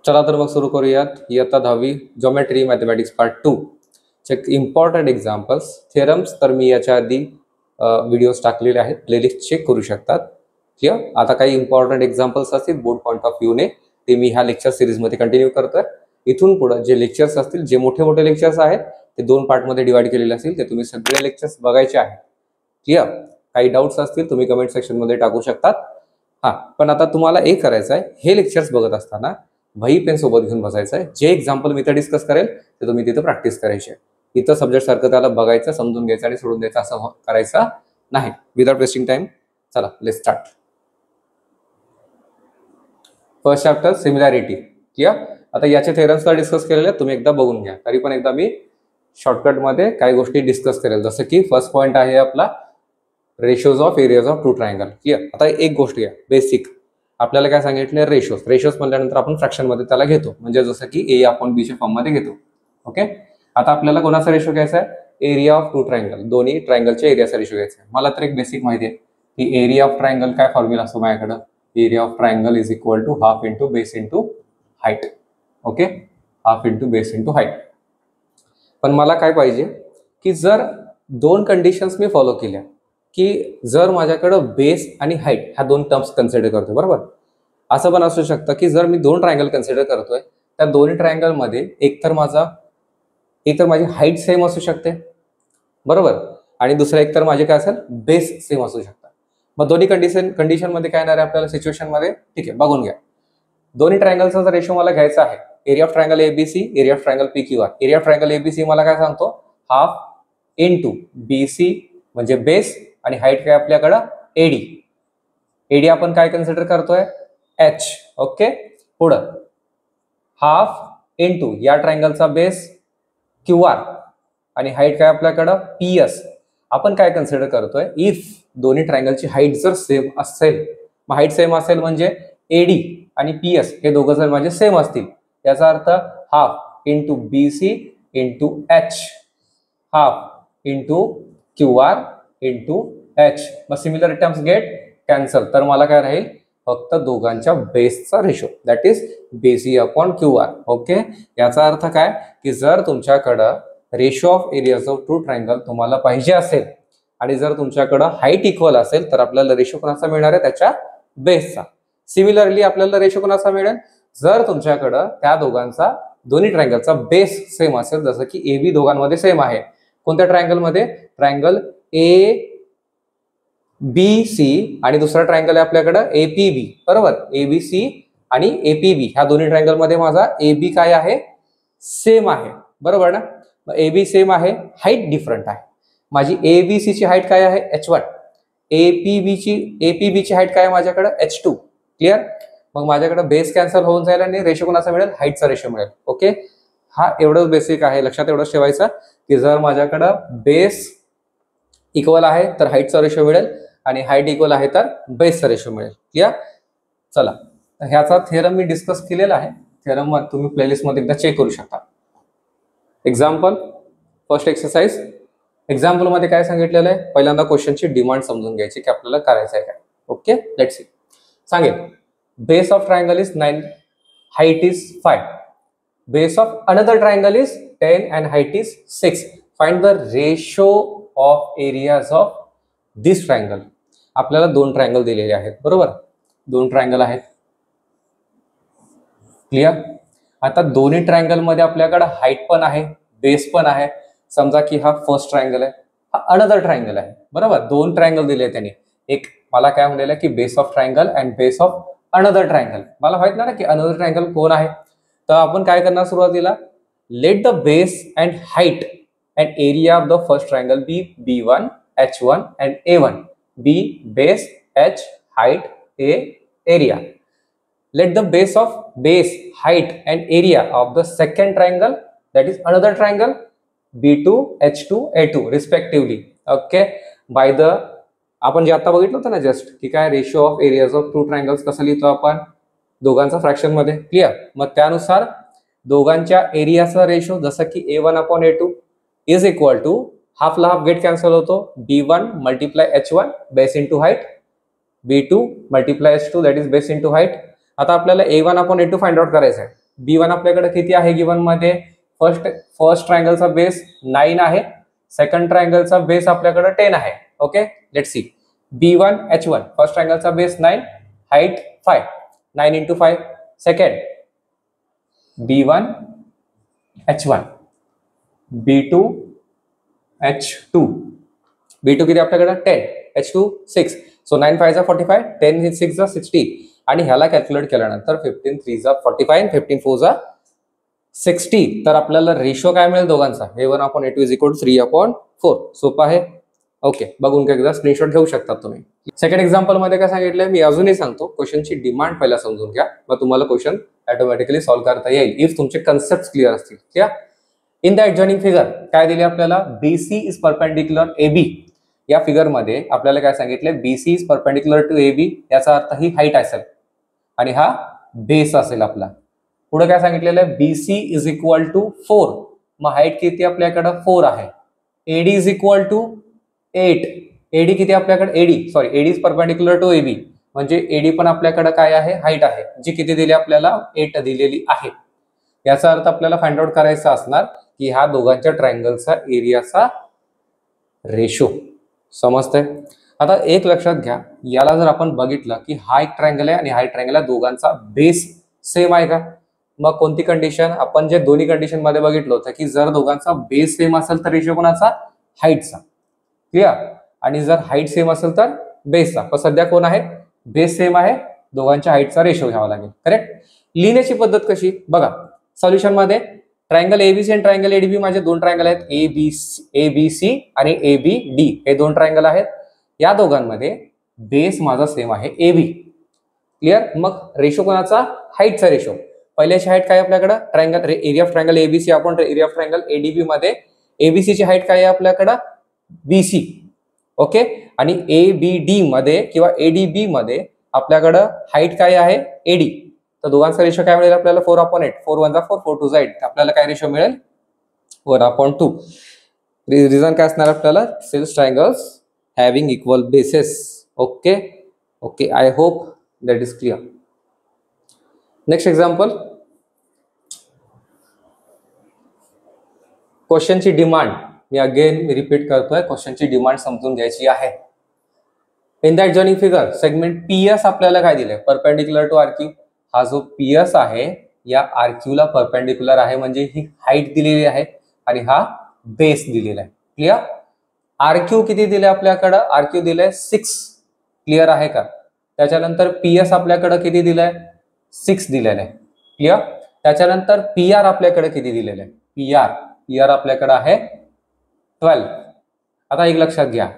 चला तर मग सुरू करूयात इयत्ता 10वी ज्योमेट्री मॅथमॅटिक्स पार्ट 2 चे इम्पॉर्टंट एक्झाम्पल्स थेरम्स. तर मी याच्या आधी व्हिडिओज टाकलेले आहेत, प्लेलिस्ट चेक करू शकतात. क्लिअर. आता काही इम्पॉर्टंट एक्झाम्पल्स असतील बोर्ड पॉईंट ऑफ व्ह्यूने ते मी ह्या लेक्चर सिरीजमध्ये कंटिन्यू करतोय. इथून पुढे जे लेक्चर्स असतील, जे मोठे मोठे लेक्चर्स आहेत ते 2 पार्टमध्ये डिवाइड केलेले असतील, ते तुम्ही सगळे लेक्चर्स बघायचे आहेत. क्लिअर. काही डाऊट्स असतील तुम्ही कमेंट सेक्शनमध्ये टाकू शकतात. पण आता तुम्हाला एक करायचं आहे, हे लेक्चर्स बघत असताना वही पेन सोबत घेऊन बसायचं आहे. जे एक्झाम्पल मी इथं डिस्कस करेल ते तुम्ही तिथं प्रॅक्टिस करायची आहे. इथं सब्जेक्ट सारखं त्याला बघायचं, समजून घ्यायचं आणि सोडून द्यायचं असं करायचं नाही. विदाउट वेस्टिंग टाइम चला let's start. First chapter similarity. Clear. आता याचे थेरम्स डिस्कस केलेले तुम्ही एकदा बघून घ्या. तरी पण एकदा मी शॉर्टकटमध्ये काही गोष्टी डिस्कस करेल. जसं की फर्स्ट पॉईंट आहे आपला ratios of areas of two triangle. Clear. आता एक गोष्ट घ्या बेसिक. आपल्याला काय सांगितलं, रेशोज म्हणल्यानंतर आपण फ्रॅक्शन मध्ये त्याला घेतो, म्हणजे जसं की ए आपण बी च्या फॉर्म मध्ये घेतो. ओके. आता आपल्याला कोणाचा रेशो घ्यायचा आहे, एरिया ऑफ टू ट्रायंगल, दोन्ही ट्रायंगलच्या एरियाचा रेशो घ्यायचा आहे. मला तर एक बेसिक माहिती आहे की एरिया ऑफ ट्रायंगल काय फॉर्म्युला असतो माझ्याकडं, area of triangle is equal to half into base into height. Okay. Half into base into height. पण मला काय पाहिजे की जर 2 कंडिशन्स मी फॉलो केल्या, की जर माझ्याकडं बेस आणि हाईट ह्या 2 टर्म्स कन्सिडर करतोय, बरोबर. असं पण असू शकतं की जर मी 2 ट्रायंगल कन्सिडर करतोय, त्या दोन्ही ट्रायंगलमध्ये एकतर माझी हाईट सेम असू शकते, बरोबर, आणि दुसरं एकतर माझे काय असेल, बेस सेम असू शकतात. मग दोन्ही कंडिशनमध्ये काय येणार आहे आपल्याला सिच्युएशनमध्ये, ठीक आहे, बघून घ्या. दोन्ही ट्रायंगलचा रेशो मला घ्यायचा आहे, area of triangle ABC, area of triangle PQR. Area of triangle ABC मला काय सांगतो, हाफ इंटू बीसी म्हणजे बेस आणि हाईट काय आपल्याकडं एडी. एडी आपण काय कन्सिडर करतोय, एच. ओके. पुढं हाफ इंटू या ट्रायंगलचा बेस क्यूआर आणि हाईट काय आपल्याकडं पीएस. आपण काय कन्सिडर करतोय, इफ दोन्ही ट्रायंगलची हाईट जर सेम असेल, मग हाईट सेम असेल म्हणजे एडी आणि पीएस हे दोघं जर माझे सेम असतील, याचा अर्थ half into B C into H, half into Q R into H. मग सिमिलर टर्म्स गेट कॅन्सल. तर मला काय राहील, फक्त दोघांच्या बेसचा ratio, that is B C upon Q R. Okay. याचा अर्थ काय की जर तुमच्याकडं ratio of areas of two triangle तुम्हाला पाहिजे असेल आणि जर तुमच्याकडं हाईट इक्वल असेल, तर आपल्याला रेशो कोणाचा मिळणार आहे, त्याच्या बेसचा. सिमिलरली आपल्याला रेशो कोणाचा मिळेल, जर तुमच्याकडं त्या दोन्ही ट्रायंगलचा बेस सेम असेल, जसं की ए बी दोघांमध्ये सेम आहे. कोणत्या ट्रायंगलमध्ये, ट्रायंगल ए बी सी आणि दुसरा ट्रायंगल आहे आपल्याकडं एपीबी, बरोबर. एबीसी आणि एपीबी ह्या दोन्ही ट्रायंगल मध्ये माझा एबी काय आहे, सेम आहे, बरोबर ना. एबी सेम आहे, हाईट डिफरंट आहे. माझी एबीसी ची हाईट काय आहे, H1. एपीबी ची हाईट काय आहे माझ्याकडे, H2. क्लिअर. मग माझ्याकडे बेस कॅन्सल होऊन जाईल आणि रेशो कोणाचा मिळेल, हाईटचा रेशो मिळेल. ओके. हा एवढंच बेसिक आहे, लक्षात एवढंच ठेवायचं की जर माझ्याकडं बेस इक्वल आहे तर हाईटचा रेशो मिळेल आणि हाईट इक्वल आहे तर बेसचा रेशो मिळेल. क्लिअर. चला, ह्याचा थेरम मी डिस्कस केलेला आहे. थेरम तुम्ही प्लेलिस्ट मध्ये एकदा चेक करू शकता. Example, first exercise. एक्झाम्पल मध्ये काय सांगितलेलं आहे, पहिल्यांदा क्वेश्चनची डिमांड समजून घ्यायची की आपल्याला करायचं आहे काय. ओके. Let's see. सांगेल base of triangle is 9, height is 5. Base of another triangle is 10 and height is 6. Find the ratio of areas of this triangle. आपल्याला 2 ट्रायंगल दिलेले आहेत, बरोबर. 2 ट्रायंगल आहेत. क्लिअर. आता दोन्ही ट्रायंगल मध्ये आपल्याकडे हाईट पण आहे, बेस पण आहे. समजा की हा फर्स्ट ट्रायंगल आहे, हा अनदर ट्रायंगल आहे, बरोबर. 2 ट्रायंगल दिले त्यांनी. एक मला काय म्हणलेलं की base of triangle and base of another triangle. मला माहित ना की अनदर ट्रायंगल कोण आहे. तर आपण काय करणार सुरुवातीला, let the base and height and area of the first triangle be B1, H1 and A1. B base, H height, A area. Let the base, height and area of the second triangle, that is another triangle, B2, H2, A2 respectively. Okay. By the आपण जे आता बघितलं होतं ना just की काय ratio of areas of two triangles कसं लिहितो आपण, दोघांचा फ्रॅक्शन मध्ये. क्लिअर. मग त्यानुसार दोघांच्या एरियाचा रेशो जसं की A1 upon A2 is equal to हाफला हाफ गेट कॅन्सल होतो, B1 multiply H1 base into height, B2 multiply H2 that is base into height. आता आपल्याला A1 upon A2 find out करायचं आहे. B1 आपल्याकडे किती आहे गिवन मध्ये? फर्स्ट ट्रायंगलचा बेस 9 आहे, सेकंड ट्रायंगलचा बेस आपल्याकडे 10 आहे. Okay, let's see. B1 H1 first ट्रायंगलचा base 9, height 5, 9 into 5. Second B1 H1, B2 H2, B2 किती आपल्याकडे 10, H2 6. सो 9 5 जा 45, 10 6 जा 60 आणि ह्याला कॅल्क्युलेट केल्यानंतर 15 3 जा 45, 15 4 जा 60. तर आपल्याला रेशो काय मिळेल दोघांचा? A1/A2 = 3/4. सोपं आहे. ओके, बघून एकदा स्क्रीनशॉट घेऊ शकता तुम्ही. सेकंड एक्झाम्पल मध्ये काय सांगितलंय मी अजूनही सांगतो. क्वेश्चनची डिमांड पहिला समजून घ्या, मग तुम्हाला क्वेश्चन ऑटोमॅटिकली सॉल्व्ह करता येईल इफ तुमचे कन्सेप्ट क्लिअर असतील. ठीक आहे. इन द एडजॉइनिंग फिगर काय दिले आपल्याला? BC is perpendicular AB. या फिगर मध्ये आपल्याला काय सांगितलंय? BC is perpendicular to AB. याचा अर्थ ही हाईट असेल आणि हा बेस असेल आपला. पुढे काय सांगितलेलं आहे? BC is equal to 4. मग हाईट किती आपल्याकडे? 4 आहे. AD is equal to 8. AD किती आपल्याकडे? AD is perpendicular to AB. म्हणजे AD पण आपल्याकडे काय आहे? हाईट आहे, जी किती दिली आपल्याला? 8 दिलेली आहे. याचा अर्थ आपल्याला फाइंड आउट करायचा असणार की ह्या दोघांच्या ट्रायंगलचा एरियाचा रेशो. समजतंय? आता एक लक्षात घ्या, याला जर आपण बघितलं की हा एक ट्रायंगल आहे आणि हा एक ट्रायंगल आहे, दोघांचा बेस सेम आहे का? मग कोणती कंडिशन? आपण जे दोन्ही कंडिशन मध्ये बघितलं होतं की जर दोघांचा बेस सेम असेल तर रेशो कोणाचा? हाईटचा. क्लिअर? आणि जर हाईट सेम असेल तर बेसचा. पण सध्या कोण आहे? बेस सेम आहे, दोघांच्या हाईटचा रेशो घ्यावा लागेल. करेक्ट? लिहिण्याची पद्धत कशी? बघा, सोल्युशन मध्ये ट्रायंगल ABC आणि ट्रायंगल ADB माझे दोन ट्रायंगल आहेत. ABC आणि ABD हे दोन ट्रायंगल आहेत. या दोघांमध्ये बेस माझा सेम आहे AB. क्लिअर? मग रेशो कोणाचा? हाईटचा रेशो. पहिल्याची हाईट काय आपल्याकडे? Triangle area of triangle ABC आपण एरिया ऑफ ट्रायंगल ADB मध्ये ABC ची हाईट काय आहे आपल्याकडे? BC. ओके, आणि ABD मध्ये किंवा ADB मध्ये आपल्याकडे हाईट काय आहे? AD. तर दोघांचा रेशो काय मिळेल आपल्याला? 4/8. 4 1 जा 4, 4 2 जा 8. आपल्याला काय रेशो मिळेल? 1/2. रिझन काय असणार आपल्याला? Six triangles having equal bases. Okay okay, I hope that is clear. Next example. क्वेश्चनची डिमांड मी अगेन रिपीट करतोय. क्वेश्चनची डिमांड समजून घ्यायची आहे. In the adjoining figure segment PS आपल्याला काय दिलंय? Perpendicular to RQ. हा जो PS आहे या RQ ला परपेंडिक्युलर आहे, म्हणजे ही हाईट दिलेली आहे आणि हा बेस दिलेला आहे. क्लिअर? RQ किती दिले आपल्याकडे? RQ दिलंय 6. क्लिअर आहे का? त्याच्यानंतर PS आपल्याकडे किती दिलंय? 6 दिलेलं आहे. क्लिअर? त्याच्यानंतर PR आपल्याकडे किती दिलेलं आहे? PR आपल्याकडे आहे 12. आता एक लक्षात घ्या,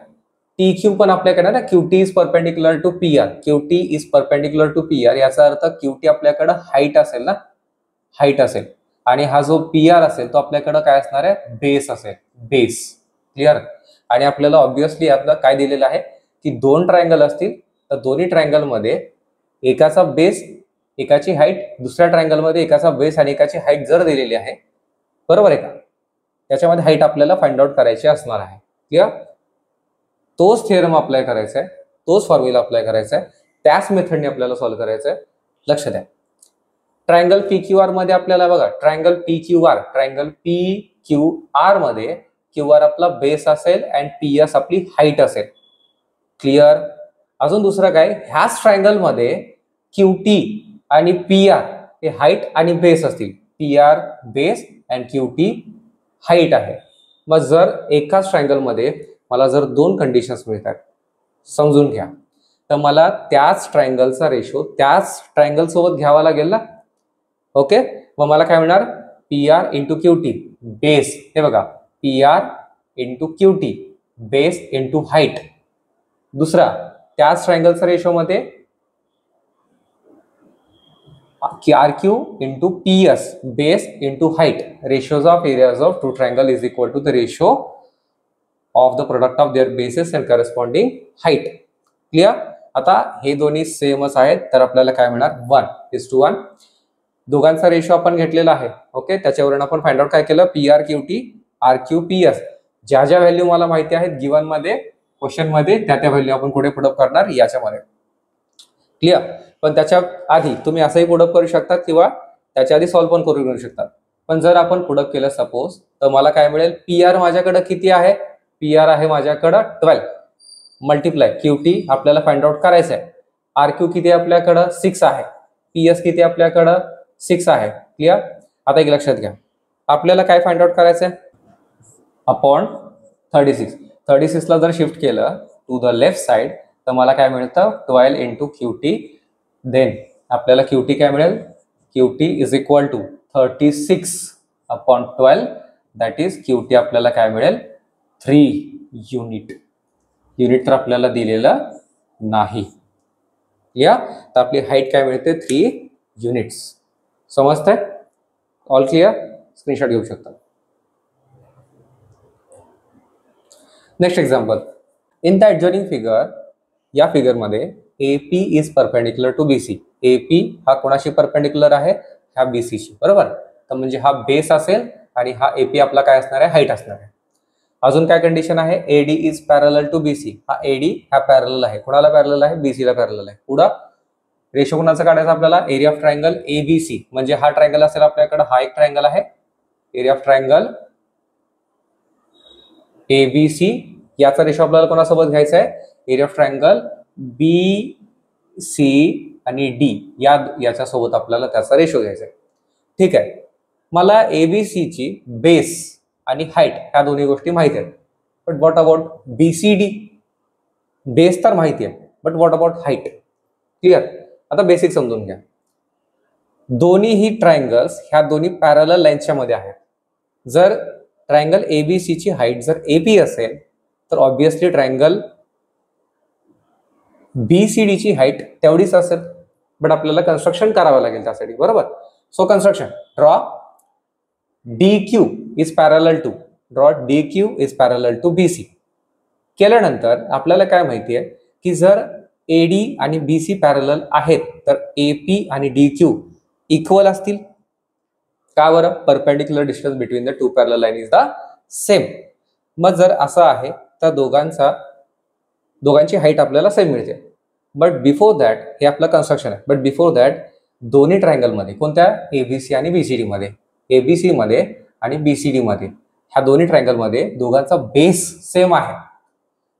TQ पण आपल्याकडे ना, QT is perpendicular to PR. QT is perpendicular to PR. याचा अर्थ QT आपल्याकडे हाईट असेल ना, हाईट असेल, आणि हा जो PR असेल तो आपल्याकडे काय असणार आहे? बेस असेल, बेस. क्लिअर? आणि आपल्याला ऑब्विसली आपलं काय दिलेलं आहे की दोन ट्रायंगल असतील तर दोन्ही ट्रायंगल मध्ये एकाचा बेस, एकाची हाईट, दुसऱ्या ट्रायंगल मध्ये एकाचा बेस आणि एकाची हाईट जर दिलेली आहे, बरोबर आहे का? त्याच्यामध्ये हाईट आपल्याला फाइंड आउट करायची असणार आहे. क्लिअर? तोच थिअरम अप्लाय करायचा आहे, तोच फॉर्म्युला अप्लाय करायचा आहे, त्याच मेथडने आपल्याला सॉल्व्ह करायचं आहे. लक्ष द्या. ट्रायंगल PQR मध्ये आपल्याला बघा, ट्रायंगल PQR मध्ये QR आपला बेस असेल आणि PS आपली हाईट असेल. क्लिअर? अजून दुसरं काय? ह्याच ट्रायंगल मध्ये QT आणि PR हे हाईट आणि बेस असतील. PR बेस आणि QT हाईट आहे. मग जर एकाच ट्रायंगल मध्ये मला जर दोन कंडिशन्स मिळतात, समजून घ्या, तर मला त्याच ट्रायंगलचा रेशो त्याच ट्रायंगल सोबत घ्यावा लागेल ना. ओके, मग मला काय मिळणार? PR into QT base. हे बघा, PR into QT base into height. दुसरा त्याच ट्रायंगलचा रेशो मध्ये RQ into PS base into height. Ratios of areas of two triangle is equal to the ratio of the product of their bases and corresponding height. Clear? आता हे दोन्ही सेमच आहेत, तर आपल्याला काय मिळणार? 1:1. दोघांचा रेशो आपण घेतलेला आहे. ओके, त्याच्यावरून आपण फाइंड आउट काय केलं? PR QT RQ PS. ज्या ज्या व्हॅल्यू मला माहिती आहेत गिवन मध्ये, क्वेश्चन मध्ये, त्या व्हॅल्यू आपण पुढे पुटअप करणार याच्यामध्ये. क्लिअर? पण त्याच्या आधी तुम्ही असंही पुटअप करू शकता किंवा त्याच्या आधी सॉल्व्ह पण करून घेऊ शकतात. पण जर आपण पुढे केलं सपोज, तर मला काय मिळेल, पी आर माझ्याकडे किती आहे, पी आर आहे माझ्याकडं 12 मल्टिप्लाय क्यूटी आपल्याला फाइंड आउट करायचं आहे. आर क्यू किती आपल्याकडं 6 आहे, पी एस किती आपल्याकडं 6 आहे. क्लिअर. आता एक लक्षात घ्या, आपल्याला काय फाइंड आउट करायचं आहे, अपॉन 36 ला जर शिफ्ट केलं टू द लेफ्ट साइड तर मला काय मिळतं, 12 इंटू क्यूटी. देन आपल्याला क्यूटी काय मिळेल, Q T is equal to 36 upon 12, that is Q T आपल्याला काय मिळेल, 3 युनिट. युनिट तर आपल्याला दिलेलं नाही. या तर आपली हाईट काय मिळते, 3 युनिट्स. समजतंय? All clear? स्क्रीनशॉट घेऊ शकता. Next example, in the adjoining figure, या फिगर मध्ये AP is perpendicular to BC. AP हा कोणाशी परपेंडिक्युलर आहे, ह्या BC शी. बरोबर. तर म्हणजे हा बेस असेल आणि हा AP आपला काय असणार आहे, हाईट असणार आहे. अजून काय कंडिशन आहे, AD is parallel to BC. हा AD हा पॅरलल आहे, कोणाला पॅरलल आहे, BC ला पॅरलल आहे. पुढं रेशो कोणाचा काढायचा आपल्याला, एरिया ऑफ ट्रायंगल ABC. म्हणजे हा ट्रायंगल असेल आपल्याकडे, हा एक ट्रायंगल आहे, एरिया ऑफ ट्रायंगल ABC. याचा रेशो आपल्याला कोणासोबत घ्यायचा आहे, एरिया ऑफ ट्रायंगल BC आणि D याच्या सोबत आपल्याला त्याचा रेशो घ्यायचा आहे. ठीक आहे. मला ABC ची बेस आणि हाईट ह्या दोन्ही गोष्टी माहिती आहेत. But what about BCD? Base तर माहिती आहे, but what about height? Clear. आता बेसिक समजून घ्या. दोन्ही ट्रायंगल्स ह्या दोन्ही पॅरलल लाईन्सच्या मध्ये आहेत. जर ट्रायंगल ABC ची हाईट जर AP असेल तर ऑब्विसली ट्रायंगल BCD ची हाईट तेवढीच असेल. बट आपल्याला कन्स्ट्रक्शन करावं लागेल त्यासाठी. बरोबर. So construction, draw DQ is parallel to BC. केल्यानंतर आपल्याला काय माहिती आहे की जर AD आणि BC पॅरलल आहेत तर AP आणि DQ इक्वल असतील. का बरं? Perpendicular distance between the two parallel line is the same. मग जर असं आहे तर दोघांची हाईट आपल्याला सेम मिळते. बट बिफोर दॅट, हे आपलं कन्स्ट्रक्शन आहे, बट बिफोर दॅट दोन्ही ट्रायंगल मध्ये, कोणत्या, ABC आणि BCD मध्ये, ABC मध्ये आणि BCD मध्ये, ह्या दोन्ही ट्रायंगल मध्ये दोघांचा बेस सेम आहे.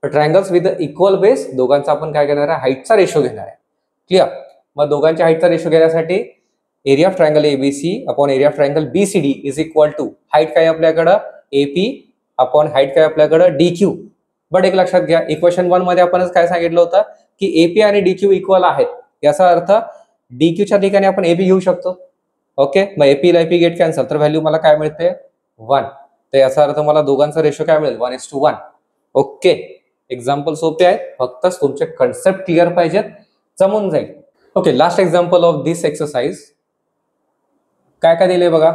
ट्रायंगल्स विथ इक्वल बेस, दोघांचा आपण काय घेणार आहे, हाईटचा रेशो घेणार आहे. क्लिअर. मग दोघांच्या हाईटचा रेशो घेण्यासाठी area of triangle ABC upon area of triangle BCD is equal to height काय आपल्याकडं, AP अपॉन हाईट काय आपल्याकडं, DQ. बट एक लक्षात घ्या, इक्वेशन 1 मध्ये आपण काय सांगितलं होतं की AP आणि DQ इक्वल आहेत. याचा अर्थ DQ च्या ठिकाणी आपण AP घेऊ शकतो. ओके. मग AP ला AP गेट कॅन्सल, तर व्हॅल्यू मला काय मिळते, 1. तर याचा अर्थ मला दोघांचा रेशो काय मिळेल, 1:1. ओके. एक्झाम्पल सोपे आहेत, फक्त तुमचे कन्सेप्ट क्लिअर पाहिजेत, जमून जाईल. Okay. Last example of this exercise. काय काय दिले बघा.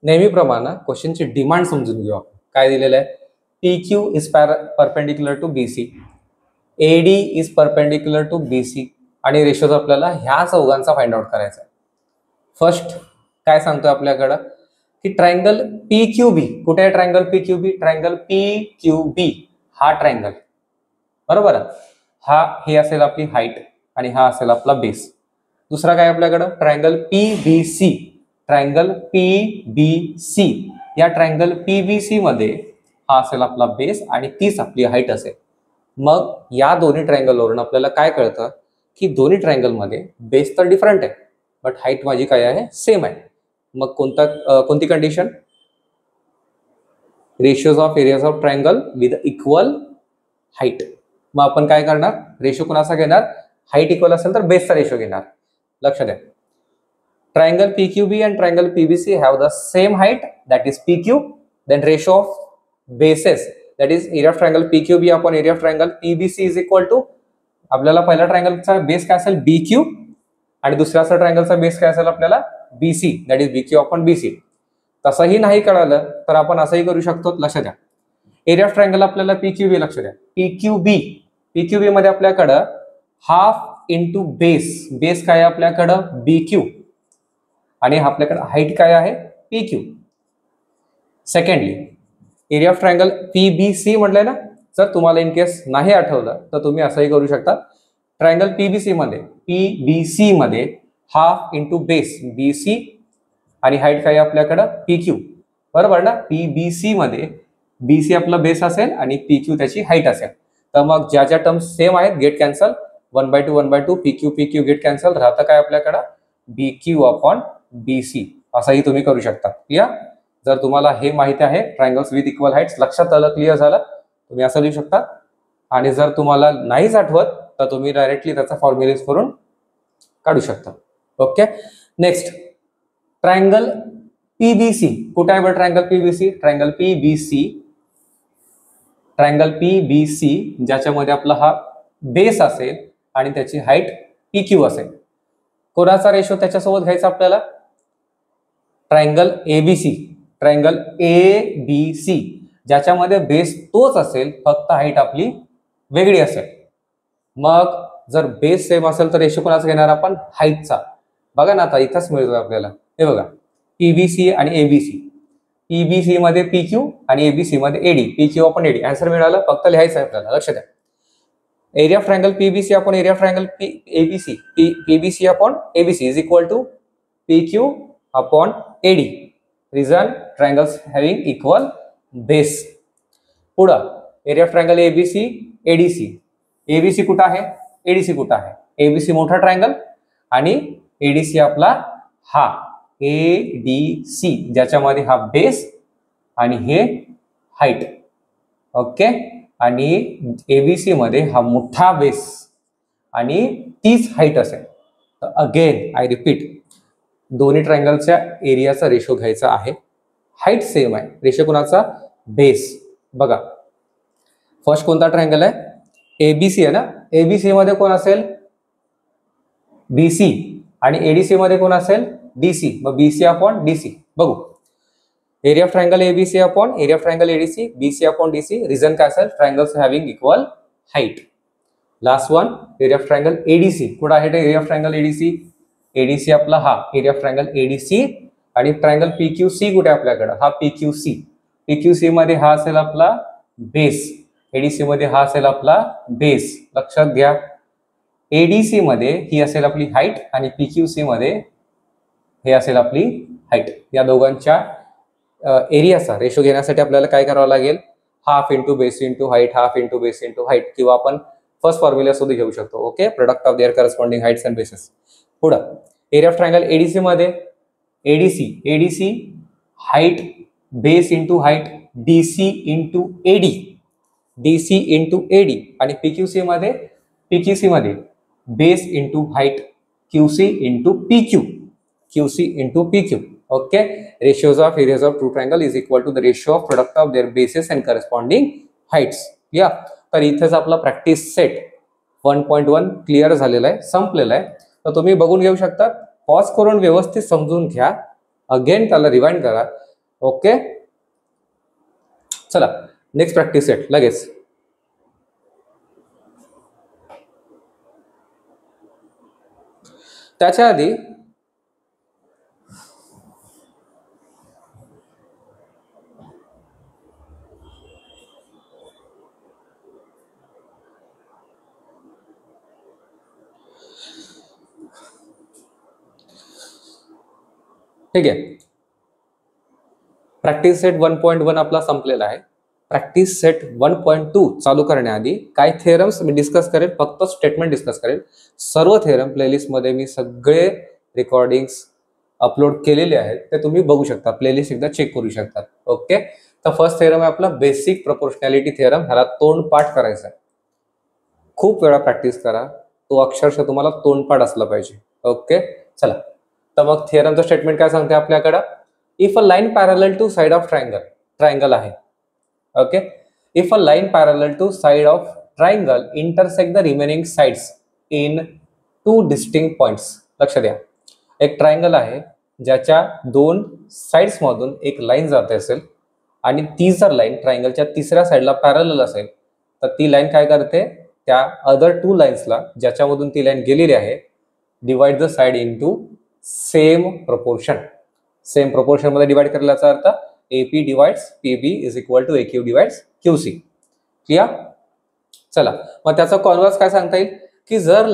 नेहमीप्रमाणे क्वेश्चनची डिमांड समजून घेऊ आपण. काय दिलेलं आहे, PQ is perpendicular to BC, AD is perpendicular to BC आणि रेशोज आपल्याला ह्या चौघांचा फाइंड आउट करायचा आहे. फर्स्ट काय सांगतोय आपल्याकडं की ट्रायंगल PQB, कुठे आहे ट्रायंगल PQB, ट्रायंगल PQB हा ट्रायंगल. बरोबर. हे असेल आपली हाईट आणि हा असेल आपला बेस. दुसरा काय आपल्याकडं, ट्रायंगल PBC, ट्रायंगल PBC, या ट्रायंगल PBC मध्ये हा असेल आपला बेस आणि तीच आपली हाईट असेल. मग या दोन्ही ट्रायंगल वरून आपल्याला काय कळतं की दोन्ही ट्रायंगल मध्ये बेस तर डिफरंट आहे बट हाईट माझी काय आहे, सेम आहे. मग कोणती condition, ratios of areas of triangle with equal height. मग आपण काय करणार, रेशो कोणाचा घेणार, हाईट इक्वल असेल तर बेसचा रेशो घेणार. लक्ष द्या. Triangle PQB and triangle PBC have the same height, that is PQ. Then ratio of bases, that is area of triangle PQB upon area of triangle PBC is equal to, आपल्याला पहिल्या ट्रायंगलचा base काय असेल, BQ आणि दुसऱ्या ट्रायंगलचा base काय असेल आपल्याला, BC, that is BQ upon BC. तसंही नाही कळालं तर आपण असंही करू शकतो. लक्ष द्या. एरिया ऑफ ट्रायंगल आपल्याला PQB, लक्ष द्या, PQB मध्ये आपल्याकडं हाफ इंटू बेस काय आहे आपल्याकडं, BQ आणि आपल्याकडे हाईट काय आहे, PQ. Secondly area of triangle PBC म्हटलंय ना. जर तुम्हाला इन केस नाही आठवलं तर तुम्ही असंही करू शकता. ट्रायंगल PBC मध्ये हाफ इंटू बेस BC आणि हाईट काय आहे आपल्याकडं PQ, बरोबर ना. PBC मध्ये BC आपला बेस असेल आणि PQ त्याची हाईट असेल. तर मग ज्या ज्या टर्म्स सेम आहेत get cancel, 1/2 1/2 PQ get cancel, राहतं काय आपल्याकडं BQ अपॉन BC, असंही तुम्ही करू शकता. या जर तुम्हाला हे माहिती आहे ट्रायंगल्स विथ इक्वल हाईट्स लक्षात आलं, क्लिअर झालं, तुम्ही असं लिहू शकता. आणि जर तुम्हाला नाहीच आठवत तर तुम्ही डायरेक्टली त्याचा फॉर्म्युला करून काढू शकता. ओके. नेक्स्ट ट्रायंगल PBC, कुठे आहे बरं ट्रायंगल PBC? ट्रायंगल PBC ज्याच्यामध्ये आपला हा बेस असेल आणि त्याची हाईट PQ असेल. कोणाचा रेशो त्याच्यासोबत घ्यायचा आपल्याला? ट्रायंगल ABC ज्याच्यामध्ये बेस तोच असेल, फक्त हाईट आपली वेगळी असेल. मग जर बेस सेम असेल तर रेशो कोणाचा घेणार आपण? हाईटचा. बघा ना, आता इथंच मिळतोय आपल्याला, हे बघा PBC आणि ABC. PBC मध्ये PQ आणि ABC मध्ये AD, PQ upon AD. Answer मिळालं, फक्त लिहायचं आहे आपल्याला, लक्ष द्या. Area of triangle PBC upon area of triangle ABC, PBC upon ABC is equal to PQ upon AD. Reason triangles having equal base. पुढं area of triangle ABC ADC. ABC कुठं आहे? ADC कुठं आहे? ABC मोठा triangle आणि ADC आपला हा ADC ज्याच्यामध्ये हा बेस आणि हे हाईट. ओके. आणि ABC मध्ये हा मोठा बेस आणि तीच हाईट असेल. तर अगेन आय रिपीट, दोन्ही ट्रायंगलच्या एरियाचा रेशो घ्यायचा आहे. हाईट सेम आहे, रेशो कोणाचा? बेस. बघा फर्स्ट कोणता ट्रायंगल आहे? ABC आहे ना. ABC मध्ये कोण असेल? BC आणि ADC मध्ये कोण असेल? DC. मग BC अपॉन DC. बघू area of triangle ABC upon area of triangle ADC, BC upon DC. Reason काय असेल? Triangles having equal height. Last one area of triangle ADC. कुठं आहे area of triangle ADC? ADC आपला हा area of triangle ADC आणि triangle PQC कुठे आपल्याकडे? हा PQC. PQC मध्ये हा असेल आपला बेस, ADC मध्ये हा असेल आपला बेस. लक्षात घ्या, ADC मध्ये ही असेल आपली हाईट आणि PQC मध्ये हे असेल आपली हाईट. या दोघांच्या एरियाचा रेशो घेण्यासाठी आपल्याला काय करावं लागेल? Half into base into height, half into base into height, किंवा आपण फर्स्ट फॉर्म्युला सुद्धा घेऊ शकतो. Okay. Product of their corresponding heights and bases. पुढं एरिया ऑफ ट्रायंगल ADC मध्ये ADC height base into height DC into AD आणि PQC मध्ये base into height QC into PQ. Okay. Ratios of areas of two triangle is equal to the ratio of product of their bases and corresponding heights. या तर इथेच आपला practice set 1.1 clear झालेला आहे, संपलेला आहे. तर तुम्ही बघून घेऊ शकता, पॉज करून व्यवस्थित समजून घ्या, अगेन त्याला रिवाइंड करा. ओके. चला नेक्स्ट प्रॅक्टिस सेट लगेच. त्याच्या आधी ठीक आहे, प्रॅक्टिस सेट 1.1 आपला संपलेला आहे. प्रॅक्टिस सेट 1.2 चालू करण्याआधी काय थेरम्स मी डिस्कस करेल, फक्त स्टेटमेंट डिस्कस करेल. सर्व थेरम प्लेलिस्ट मध्ये मी सगळे रेकॉर्डिंग्स अपलोड केलेले आहेत, ते तुम्ही बघू शकता, प्लेलिस्ट एकदा चेक करू शकता. ओके. तर फर्स्ट थेरम आहे आपला बेसिक प्रोपोर्शनॅलिटी थेरम. ह्याला तोंडपाठ करायचा आहे, खूप वेळा प्रॅक्टिस करा, तो अक्षरशः तुम्हाला तोंडपाठ असला पाहिजे. ओके. चला तर मग थेरमचं स्टेटमेंट काय सांगते आपल्याकडं? If a line parallel to side of triangle आहे. ओके. If a line parallel to side of triangle intersect the remaining sides in two distinct points. लक्ष द्या, एक ट्रायंगल आहे ज्याच्या दोन साइड्स मधून एक लाईन जाते असेल आणि ती जर लाईन ट्रायंगलच्या तिसऱ्या साइडला पॅरलल असेल तर ती लाईन काय करते? त्या अदर टू लाईन्सला ज्याच्यामधून ती लाईन गेलेली आहे, divide the side into same proportion. Same proportion मध्ये डिवाइड करायचा अर्थ AP divides PB is equal to AQ divides QC. Clear? चला मग त्याचा कॉन्व्हर्स काय सांगता येईल की जर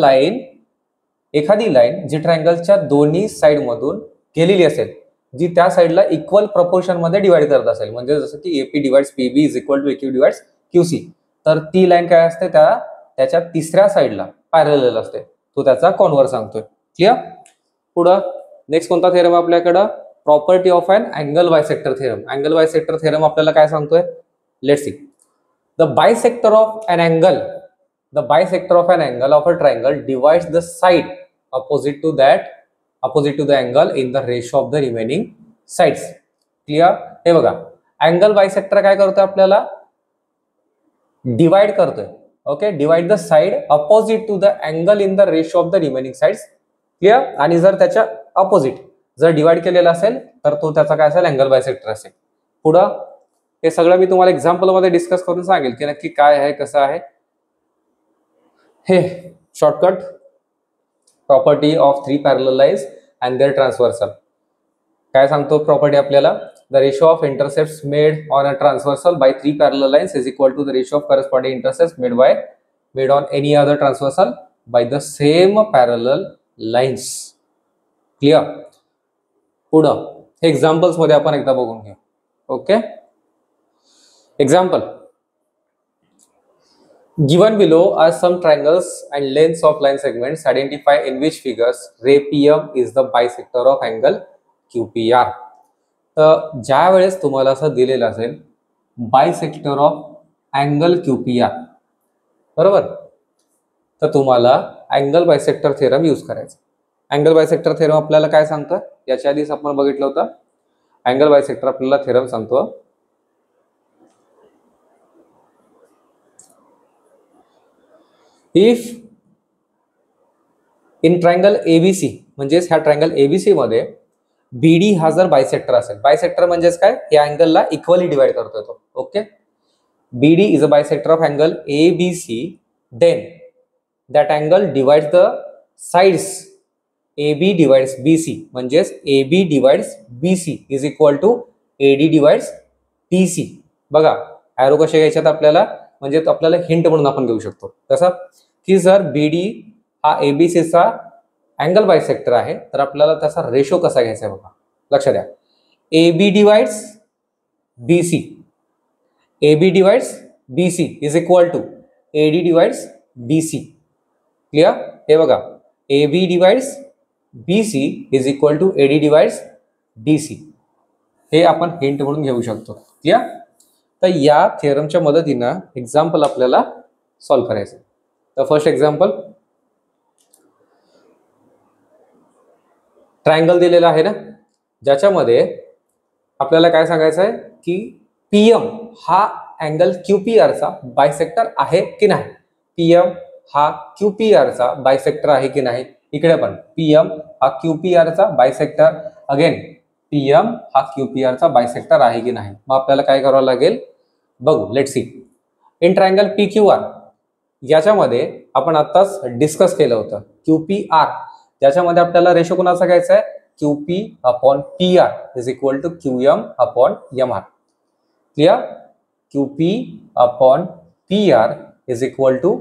एखादी लाईन जी ट्रायंगलच्या दोन्ही साइड मधून गेलेली असेल, जी त्या साईडला इक्वल प्रपोर्शन मध्ये डिवाइड करत असेल, म्हणजे जसं की A P divides PB is equal to A Q divides Q C, तर ती लाईन काय असते त्याच्या तिसऱ्या साईडला पॅरलल असते, तो त्याचा कॉन्व्हर्स सांगतोय. क्लिअर. पुढं नेक्स्ट कोणता थेरम आपल्याकडं, property of an angle bisector theorem. Angle bisector theorem आपल्याला काय सांगतोय, let's see. The bisector of an angle of a triangle divides the side opposite to the angle in the ratio of the remaining sides. Clear. हे बघा, angle bisector काय करतोय, आपल्याला divide करतोय. Okay, divide the side opposite to the angle in the ratio of the remaining sides. Clear. आणि जर त्याच्या opposite जर डिवाइड केलेला असेल तर तो त्याचा काय असेल, अँगल बायसेक्टर असेल. पुढं हे सगळं मी तुम्हाला एक्झाम्पल मध्ये डिस्कस करून सांगेल की नक्की काय आहे, कसं आहे. हे shortcut, property of three parallel lines and their transversal. काय सांगतो प्रॉपर्टी आपल्याला, the ratio of intercepts made on a transversal by three parallel lines is equal to the ratio of corresponding intercepts made on any other transversal by the same parallel lines. Clear. पुढं हे examples मध्ये आपण एकदा बघून घेऊ. Okay, example given below are some triangles and lengths of line segments. Identify in which figures ray PM is the bisector of angle QPR. तर ज्या वेळेस तुम्हाला असं दिलेलं असेल बायसेक्टर ऑफ अँगल QPR, बरोबर, तर तुम्हाला अँगल बायसेक्टर थेरम यूज करायचा. अँगल बायसेक्टर थेरम आपल्याला काय सांगतं, याच्या आधीच आपण बघितलं होतं. अँगल बायसेक्टर आपल्याला थेरम सांगतो, इफ इन ट्रायंगल एबीसी, म्हणजेच ह्या ट्रायंगल एबीसी मध्ये बीडी हा जर बायसेक्टर असेल, बायसेक्टर म्हणजेच काय, या अँगलला इक्वली डिवाइड करतोय तो. Okay, B D is a bisector of angle A B C, then that angle divides the sides AB divides BC, म्हणजेच AB divides BC is equal to AD divides DC. बघा ॲरो कसे घ्यायच्यात आपल्याला, म्हणजे आपल्याला हिंट म्हणून आपण घेऊ शकतो. कसं की जर BD हा ABCचा अँगल बायसेक्टर आहे तर आपल्याला त्याचा रेशो कसा घ्यायचा आहे बघा, लक्षात द्या. AB divides BC is equal to AD divides DC. Clear. हे बघा, AB divides BC is equal to AD divides DC. हे आपण हिंट म्हणून घेऊ शकतो. क्लिअर. तर या थेरमच्या मदतीनं एक्झाम्पल आपल्याला सॉल्व्ह करायचं. तर फर्स्ट एक्झाम्पल, ट्रायंगल दिलेला आहे ना, ज्याच्यामध्ये आपल्याला काय सांगायचं आहे की PM हा अँगल QPR चा बायसेक्टर आहे की नाही. PM हा QPR चा बायसेक्टर आहे की नाही. इकडे पण PM हा QPR चा बायसेक्टर, अगेन PM हा QPR चा बायसेक्टर आहे की नाही. मग आपल्याला काय करावं लागेल बघू, let's see. In triangle PQR, याच्यामध्ये आपण आताच डिस्कस केलं होतं QPR, ज्याच्यामध्ये आपल्याला रेशो कोणाचा घ्यायचा आहे, QP upon PR is equal to QM upon MR. Clear. QP upon PR is equal to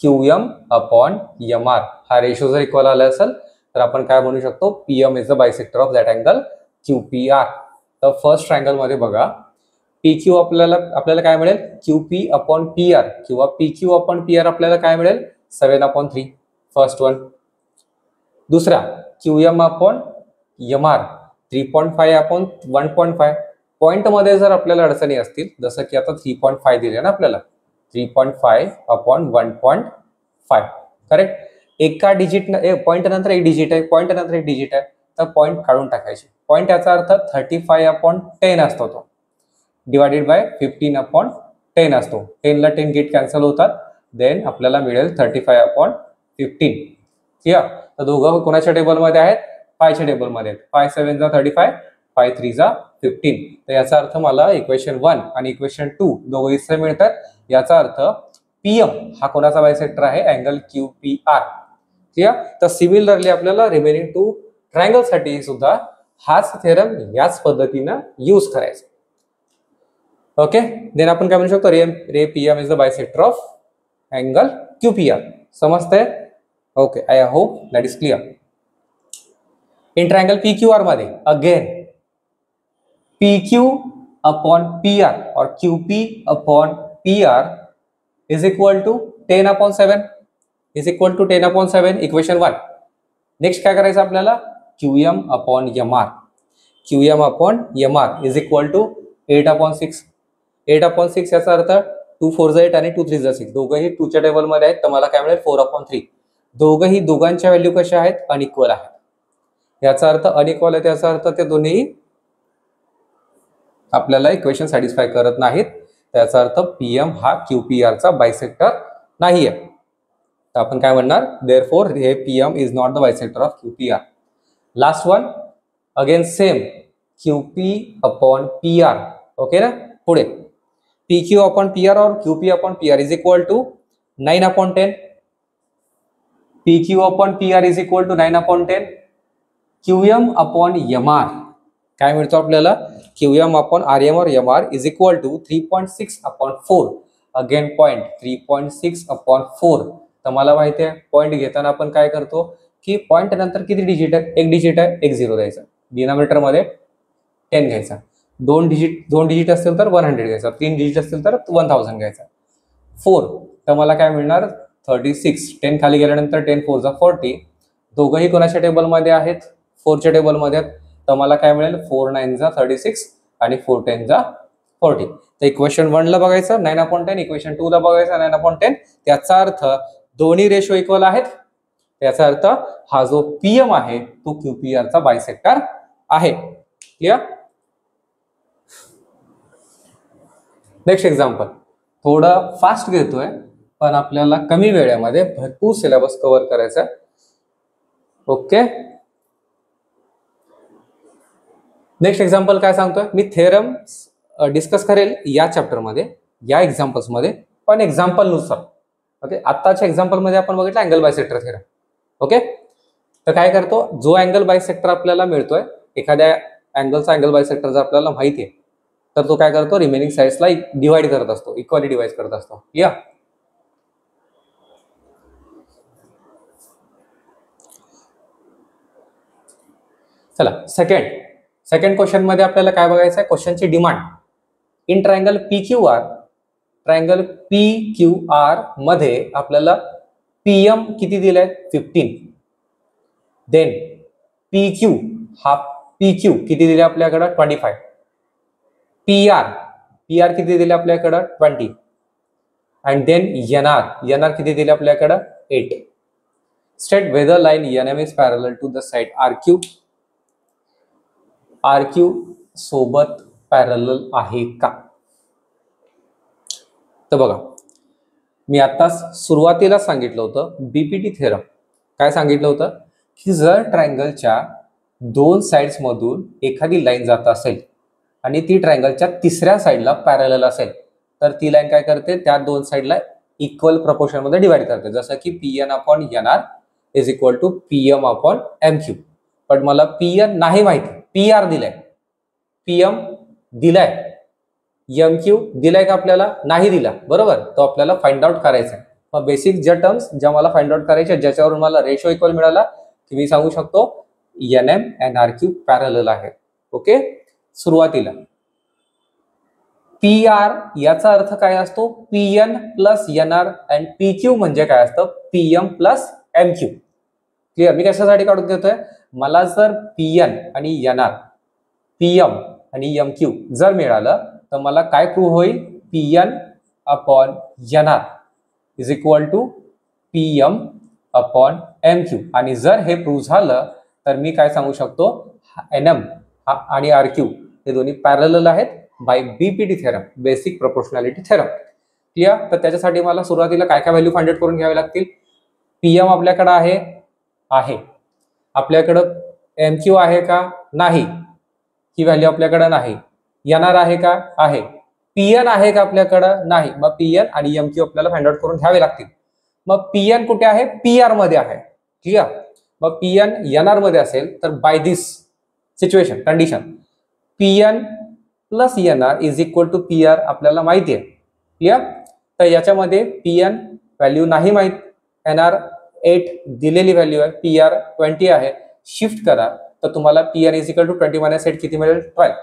QM upon MR. हा रेशो जर इक्वल आला असेल तर आपण काय म्हणू शकतो, PM is the bisector of that angle QPR. तर फर्स्ट ट्रायंगल मध्ये बघा, PQ आपल्याला काय मिळेल, QP अपॉन PR किंवा PQ अपॉन PR आपल्याला काय मिळेल, 7/3, फर्स्ट वन. दुसरा QM upon MR 3.5 upon 1.5. Point मध्ये जर आपल्याला अडचणी असतील, जसं की आता 3.5 दिले ना आपल्याला, 3.5 अपॉन 1.5, करेक्ट. एका डिजिट पॉइंट नंतर एक डिजिट आहे, पॉइंट नंतर एक डिजिट आहे, तर पॉइंट काढून टाकायचे. पॉइंट याचा अर्थ 35 अपॉन 10 असतो, तो डिवाइडेड बाय 15 अपॉन 10 असतो. 10 ला 10 गेट कॅन्सल होतात, देन आपल्याला मिळेल 35 अपॉन 15. क्लिअर. तर दोघं कोणाच्या टेबलमध्ये आहेत, 5च्या टेबलमध्ये आहेत. 5 7 जा 35, 5 3 जा 15. तर याचा अर्थ मला इक्वेशन 1 आणि इक्वेशन 2 दोघंही सेम मिळतात. याचा अर्थ PM हा कोणाचा बायसेक्टर आहे, अँगल QPR. क्लिअर. तर सिमिलरली आपल्याला रिमेनिंग 2 ट्रायंगल साठी सुद्धा हाच थेरम याच पद्धतीनं यूज करायचा. ओके, देन आपण काय म्हणू शकतो, रे PM is the bisector of angle QPR. समजतंय. Okay, I hope that is clear. In triangle PQR मध्ये again PQ upon PR or QP upon PR is equal to 10 upon 7 is equal to 10 upon 7 equation 1. Next काय करायचं आपल्याला QM upon MR. QM upon MR is equal to 8 upon 6. 8 upon 6 याचा अर्थ 2 4 8 आणि 2 3 6 दोघंही 2 च्या table मध्ये आहेत तर मला काय मिळेल 4 upon 3. दोघंही दोघांच्या व्हॅल्यू कशा आहेत अनइक्वल आहेत. याचा अर्थ अनइक्वल आहे त्याचा अर्थ ते दोन्ही आपल्याला इक्वेशन सॅटिस्फाय करत नाहीत. त्याचा अर्थ PM हा QPR चा बायसेक्टर नाहीये. तर आपण काय म्हणणार देअरफॉर हे PM is not the bisector of QPR. Last one again same QP upon PR. Okay ना. पुढे PQ अपॉन PR और QP upon PR is equal to 9 upon 10. PQ upon PR is equal to 9 upon 10. QM upon MR काय मिळतो आपल्याला QM upon RM और MR is equal to 3.6 upon 4. Again point 3.6 upon 4. तर मला माहिती आहे point घेताना आपण काय करतो की पॉइंट नंतर किती डिजिट आहे एक डिजिट आहे एक झिरो द्यायचा. डिनॉमिनेटर मध्ये 10 घ्यायचा. दोन डिजिट असतील तर 100 घ्यायचा. 3 डिजिट असतील तर 1000 घ्यायचा. 4 तर मला काय मिळणार 36. 10 खाली गेल्यानंतर 10 4 जा 40. दोघंही कोणाच्या टेबल मध्ये आहेत 4 च्या टेबल मध्ये आहेत. तर मला काय मिळेल 4 9 जा 36 आणि 4 10 जा 40. तर इक्वेशन 1 ला बघायचं 9 अपॉन 10. इक्वेशन 2 ला बघायचं 9 अपॉन 10. त्याचा अर्थ दोन्ही रेशो इक्वल आहेत. त्याचा अर्थ हा जो PM आहे तो QPR चा बायसेक्टर आहे. क्लियर. नेक्स्ट एक्झाम्पल थोडं फास्ट घेतोय पण आपल्याला कमी वेळेमध्ये भरपूर सिलेबस कव्हर करायचा. ओके. नेक्स्ट एक्झाम्पल काय सांगतोय मी थेरम डिस्कस करेल या चॅप्टर मध्ये या एक्झाम्पल्स मध्ये पण एक्झाम्पल नुसार. ओके. आत्ताच्या एक्झाम्पल मध्ये आपण बघितलं अँगल बायसेक्टर थेरम. ओके. तर काय करतो जो अँगल बायसेक्टर आपल्याला मिळतोय एखाद्या अँगलचा अँगल बायसेक्टर जर आपल्याला माहिती आहे तर तो काय करतो रिमेनिंग साइड्सला डिवाइड करत असतो इक्वली डिवाइड करत असतो. या चला सेकंड क्वेश्चन मध्ये आपल्याला काय बघायचं आहे क्वेश्चनची डिमांड. इन ट्रायंगल PQR मध्ये आपल्याला PM किती दिलाय 15. देन PQ किती दिले आपल्याकडे 25. PR किती दिले आपल्याकडे 20. अँड देन NR किती दिले आपल्याकडे 8. State whether line NM is parallel to the side RQ सोबत पॅरलल आहे का. तर बघा मी आताच सुरुवातीला सांगितलं होतं BPT थेरम. काय सांगितलं होतं की जर ट्रायंगलच्या दोन साइड्स मधून एखादी लाईन जात असेल आणि ती ट्रायंगलच्या तिसऱ्या साइडला पॅरलल असेल तर ती लाईन काय करते त्या दोन साइडला इक्वल प्रपोर्शन मध्ये डिवाइड करते. जसं की PN upon NR is equal to PM upon MQ. पण मला PN नाही माहिती PR दिलाय PM दिलाय MQ दिलाय का आपल्याला नाही दिला. बरोबर. तो आपल्याला फाइंड आउट करायचा आहे. मग बेसिक ज्या टर्म्स ज्या मला फाइंड आउट करायच्या ज्याच्यावरून मला रेशो इक्वल मिळाला की मी सांगू शकतो NM and RQ पॅरलल आहे. ओके. सुरुवातीला PR याचा अर्थ काय असतो PN plus NR and PQ म्हणजे काय असतं PM प्लस MQ. क्लिअर. मी कशासाठी काढून घेतोय मला जर PN आणि NR PM आणि MQ जर मिळालं तर मला काय प्रूव्ह होईल PN upon NR is equal to PM upon MQ. आणि जर हे प्रूव्ह झालं तर मी काय सांगू शकतो NM आणि RQ हे दोन्ही पॅरलल आहेत by BPT theorem basic proportionality theorem. Clear. तर त्याच्यासाठी मला सुरुवातीला काय काय व्हॅल्यू फाइंड आउट करून घ्यावे लागतील. PM आपल्याकडे आहे आपल्याकडं MQ आहे का नाही ही व्हॅल्यू आपल्याकडे नाही. NR आहे का आहे. PN आहे का आपल्याकडं नाही. मग PN आणि MQ आपल्याला फाइंड आउट करून घ्यावे लागतील. मग PN कुठे आहे PR मध्ये आहे. क्लिअर. मग PN NR मध्ये असेल तर by this situation condition PN plus NR is equal to PR आपल्याला माहिती आहे. क्लिअर. तर याच्यामध्ये PN व्हॅल्यू नाही माहित NR 8 दिलेली व्हॅल्यू आहे PR 20 आहे. शिफ्ट करा तर तुम्हाला PN is equal to 20 minus 8 किती मिळेल 12.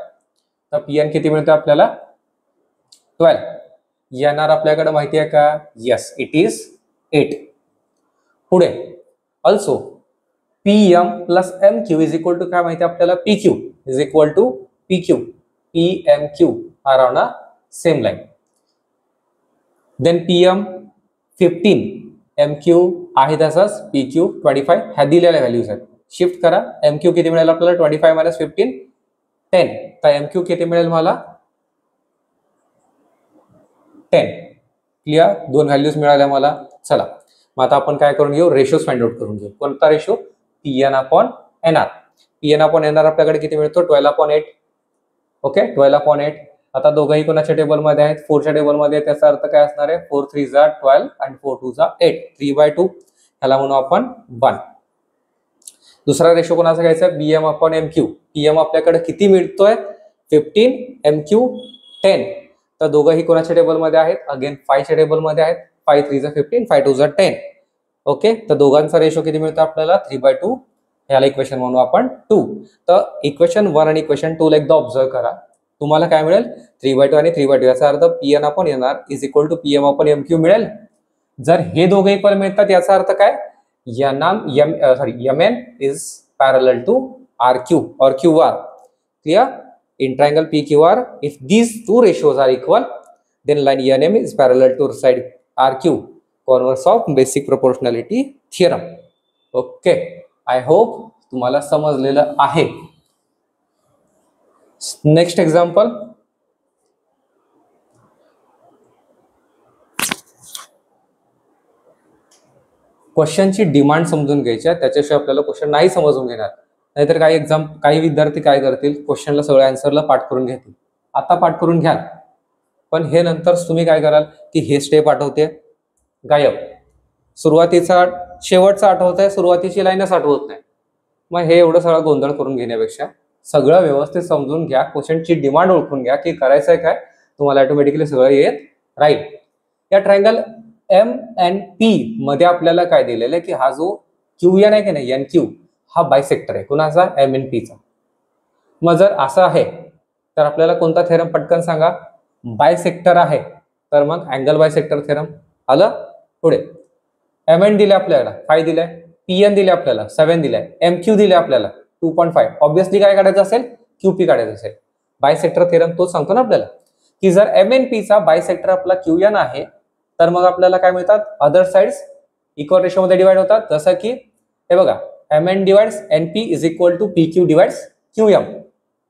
तर पीएन किती मिळतं आपल्याला 12. एनआर आपल्याकडे माहिती आहे का? Yes, it is 8. पुढे also PM plus M Q is equal to काय माहिती आपल्याला? P Q is equal to P Q. P M Q R on a same line. Then PM 15, M Q आहे तसंच, पी क्यू 25. ह्या दिलेल्या values आहेत. Shift करा. M Q किती मिळेल आपल्याला? 25 मायनस 15 10. तर एम क्यू किती मिळेल मला? 10. क्लिअर? दोन व्हॅल्यूज मिळाल्या मला. चला मग आता आपण काय करून घेऊ? रेशोज फाइंड आउट करून घेऊ. कोणता ratio? PN upon NR. PN upon NR आपल्याकडे किती मिळतो? 12/8. ओके, 12/8. आता दोघंही कोणाच्या टेबलमध्ये आहेत? 4च्या टेबलमध्ये. त्याचा अर्थ काय असणार आहे? 4 3 जा 12 आणि 4 2 जा 8. 3/2. ह्याला म्हणू आपण 1. दुसरा रेशो कोणाचा घ्यायचा? BM upon MQ. पीएम आपल्याकडे किती मिळतोय? 15, एमक्यू 10. तर दोघंही कोणाच्या टेबलमध्ये आहेत? अगेन 5च्या टेबलमध्ये आहेत. 5 3 जा 15, 5 2 जा 10. ओके, तर दोघांचा रेशो किती मिळतो आपल्याला? 3/2. ह्याला इक्वेशन म्हणू आपण 2. तर इक्वेशन 1 आणि इक्वेशन 2 ला एकदा ऑब्झर्व करा. तुम्हाला काय मिळेल? 3/2 आणि 3/2. याचा अर्थ PN upon NR is equal to PM upon MQ मिळेल. जर हे दोघे इक्वल मिळतात याचा अर्थ काय? mn is parallel to rq or qr. Clear? In triangle pqr, if these two ratios are equal, then line nm is parallel to side rq. Converse of basic proportionality theorem. Okay, I hope तुम्हाला समजलेलं आहे. Next example. क्वेश्चनची demand समजून घ्यायची, त्याच्याशिवाय आपल्याला question नाही समजून घेणार. नाहीतर काही विद्यार्थी काय करतील? क्वेश्चनला सगळ्या आन्सरला पाठ करून घेतील. आता पाठ करून घ्या, पण हे नंतर तुम्ही काय कराल की हे स्टेप आठवते गायब, सुरुवातीचा शेवटचा आठवत आहे, सुरुवातीची लाईनच आठवत नाही. मग हे एवढं सगळं गोंधळ करून घेण्यापेक्षा सगळं व्यवस्थित समजून घ्या, क्वेश्चनची डिमांड ओळखून घ्या की करायचंय काय, तुम्हाला ऑटोमॅटिकली सगळं येत राहील. या ट्रायंगल एम एन पी मध्ये आपल्याला काय दिलेलं आहे की हा जो क्यू एन आहे की नाही, एन क्यू, हा बायसेक्टर आहे. कुणाचा? एम एन पीचा. मग जर असं आहे तर आपल्याला कोणता थेरम? पटकन सांगा. बायसेक्टर आहे तर मग अँगल बायसेक्टर थेरम आलं. पुढे एम एन दिले आपल्याला 5 दिलाय, पी एन दिले आपल्याला 7 दिलाय, एम क्यू दिले आपल्याला 2.5. ऑब्विसली काय काढायचं असेल? क्यूपी काढायचं असेल. बायसेक्टर थेरम तोच सांगतो ना आपल्याला की जर एम एन पीचा बायसेक्टर आपला क्यू एन आहे तर मग आपल्याला काय मिळतात? अदर साइड्स इक्वल रेशो मध्ये डिवाइड होतात. जसं की हे बघा, M N divides N P is equal to P Q divides Q M.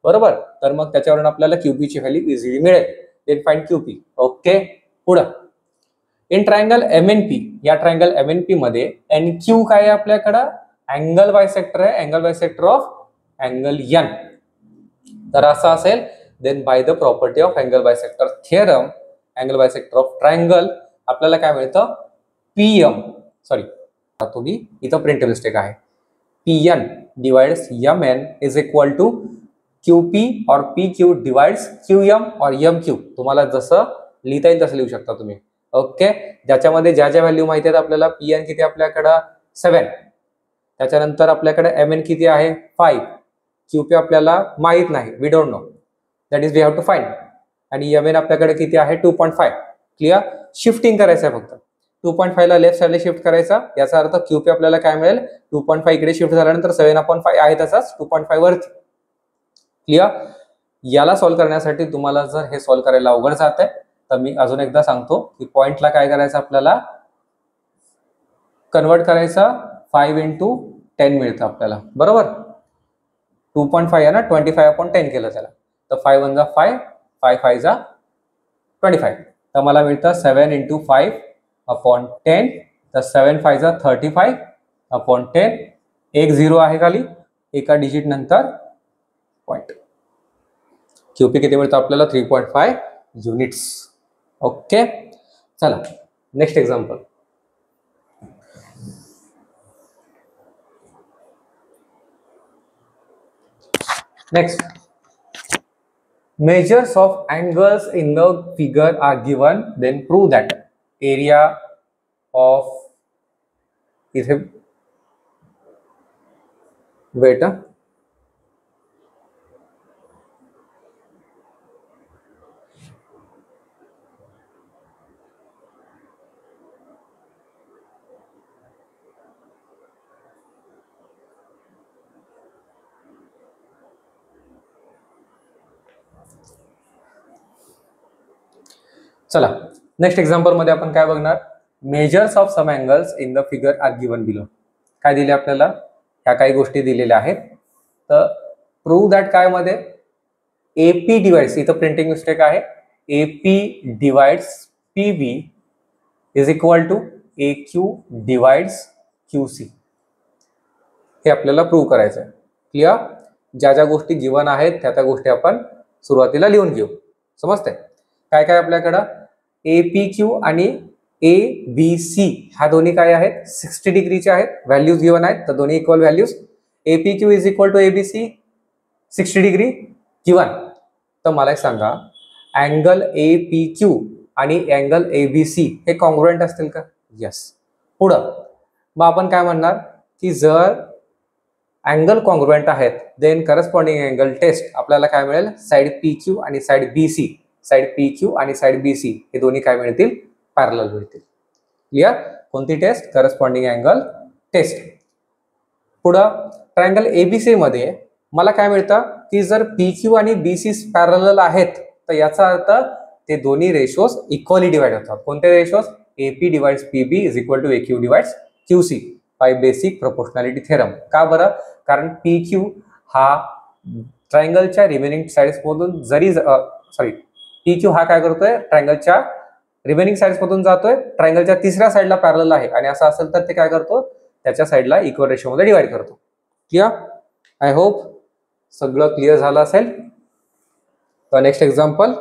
बरोबर. तर मग त्याच्यावरून आपल्याला क्यूपी ची व्हॅल्यू इझिली मिळेल. Then find QP. ओके, पुढं in triangle M N P, या ट्रायंगल एम एन पी मध्ये एन क्यू काय आहे आपल्याकडं? अँगल बायसेक्टर आहे. Angle bisector of angle N. तर असं असेल then by the property of angle bisector theorem, angle bisector of triangle आपल्याला काय मिळतं? पीएम, सॉरी तुम्ही इथं प्रिंट मिस्टेक आहे, PN divides M N is equal to QP और पी क्यू डिवाइड्स क्यूएम और एम क्यू. तुम्हाला जसं लिहिता येईल तसं लिहू शकता तुम्ही. ओके, ज्याच्यामध्ये ज्या व्हॅल्यू माहिती आहेत आपल्याला, पीएन किती आपल्याकडं? 7. त्याच्यानंतर आपल्याकडे एम एन किती आहे? 5. क्यूपी आपल्याला माहित नाही, we don't know, that is we have to find. आणि एम एन आपल्याकडे किती आहे? 2.5. क्लिअर? शिफ्टिंग करायचं आहे फक्त. 2.5 ला लेफ्ट साइडला शिफ्ट करायचा. याचा अर्थ क्यूपी आपल्याला काय मिळेल? 2.5 इकडे शिफ्ट झाल्यानंतर 7/5 आहे तसाच 2.5 वरती. क्लिअर? याला सॉल्व्ह करण्यासाठी तुम्हाला जर हे सॉल्व्ह करायला अवघड जात आहे तर मी अजून एकदा सांगतो की पॉइंटला काय करायचं आपल्याला? कन्वर्ट करायचा. 5 into 10 मिळतं आपल्याला. बरोबर. 2.5 आहे ना, 25/10 केलं त्याला. तर 5 1 जा 5, 5 5 जा 25. तर मला मिळतं 7 into 5/10. तर 7 5 जा 35/10. एक 0 आहे खाली, एका डिजिट नंतर पॉइंट. क्यूपी किती मिळतं आपल्याला? 3.5 युनिट्स. ओके, चला next example. Next, measures of angles in the figure are given, then prove that area of इथे wait चला नेक्स्ट एक्झाम्पल मध्ये आपण काय बघणार, measures of some angles in the figure are given below. काय दिले आपल्याला, ह्या काही गोष्टी दिलेल्या आहेत. तर प्रूव्ह दॅट काय मध्ये एपी डिवाइड्स, इथं प्रिंटिंग मिस्टेक आहे, AP divides PB is equal to AQ divides QC. हे आपल्याला प्रूव्ह करायचं आहे. क्लिअर, ज्या ज्या गोष्टी गिवन आहेत त्या त्या गोष्टी आपण सुरुवातीला लिहून घेऊ. समजतंय काय काय आपल्याकडं, APQ आणि ABC ह्या दोन्ही काय आहेत, 60 डिग्रीचे आहेत, व्हॅल्यूज गिवन आहेत, तर दोन्ही equal values. APQ is equal to ABC 60 degree given. तर मला एक सांगा, अँगल APQ आणि अँगल ABC हे कॉन्ग्रुएंट असतील का? यस. पुढं मग आपण काय म्हणणार की जर अँगल कॉन्ग्रुएंट आहेत देन करस्पॉन्डिंग अँगल टेस्ट आपल्याला काय मिळेल, साइड PQ आणि साइड BC, साइड PQ आणि साइड BC हे दोन्ही काय मिळतील, पॅरलल मिळतील. क्लिअर, कोणती टेस्ट, करस्पॉन्डिंग अँगल टेस्ट. पुढं ट्रायंगल ABC मध्ये मला काय मिळतं की जर PQ आणि BC पॅरलल आहेत तर याचा अर्थ ते दोन्ही रेशोज इक्वली डिवाइड होतात. कोणते ratios, AP divides PB is equal to AQ divides QC by basic proportionality theorem. का बरं, कारण PQ हा ट्रायंगलच्या रिमेनिंग साइड्स मधून जरी PQ हा काय करतोय, ट्रायंगलच्या रिमेनिंग साइड्स मधून जातोय, ट्रायंगलच्या तिसऱ्या साइडला पॅरलल आहे आणि असं असेल तर ते काय करतो, त्याच्या साइडला इक्वल रेशो मध्ये डिवाइड करतो. क्लिअर, आय होप सगळं क्लिअर झालं असेल. तर next example,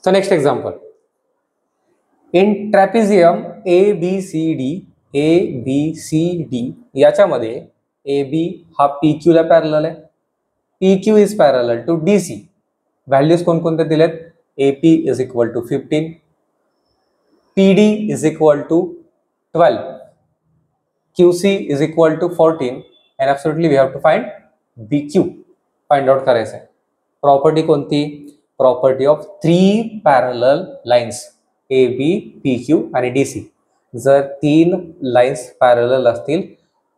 So next example, in trapezium ABCD याच्यामध्ये AB हा PQ ला पॅरलल आहे, PQ is parallel to DC. Values कोणकोणते दिलेत, AP is equal to 15, PD is equal to 12, QC is equal to 14 and absolutely we have to find BQ, find out करायचं आहे. Property कोणती, property of 3 parallel lines AB, PQ आणि DC. जर 3 lines parallel असतील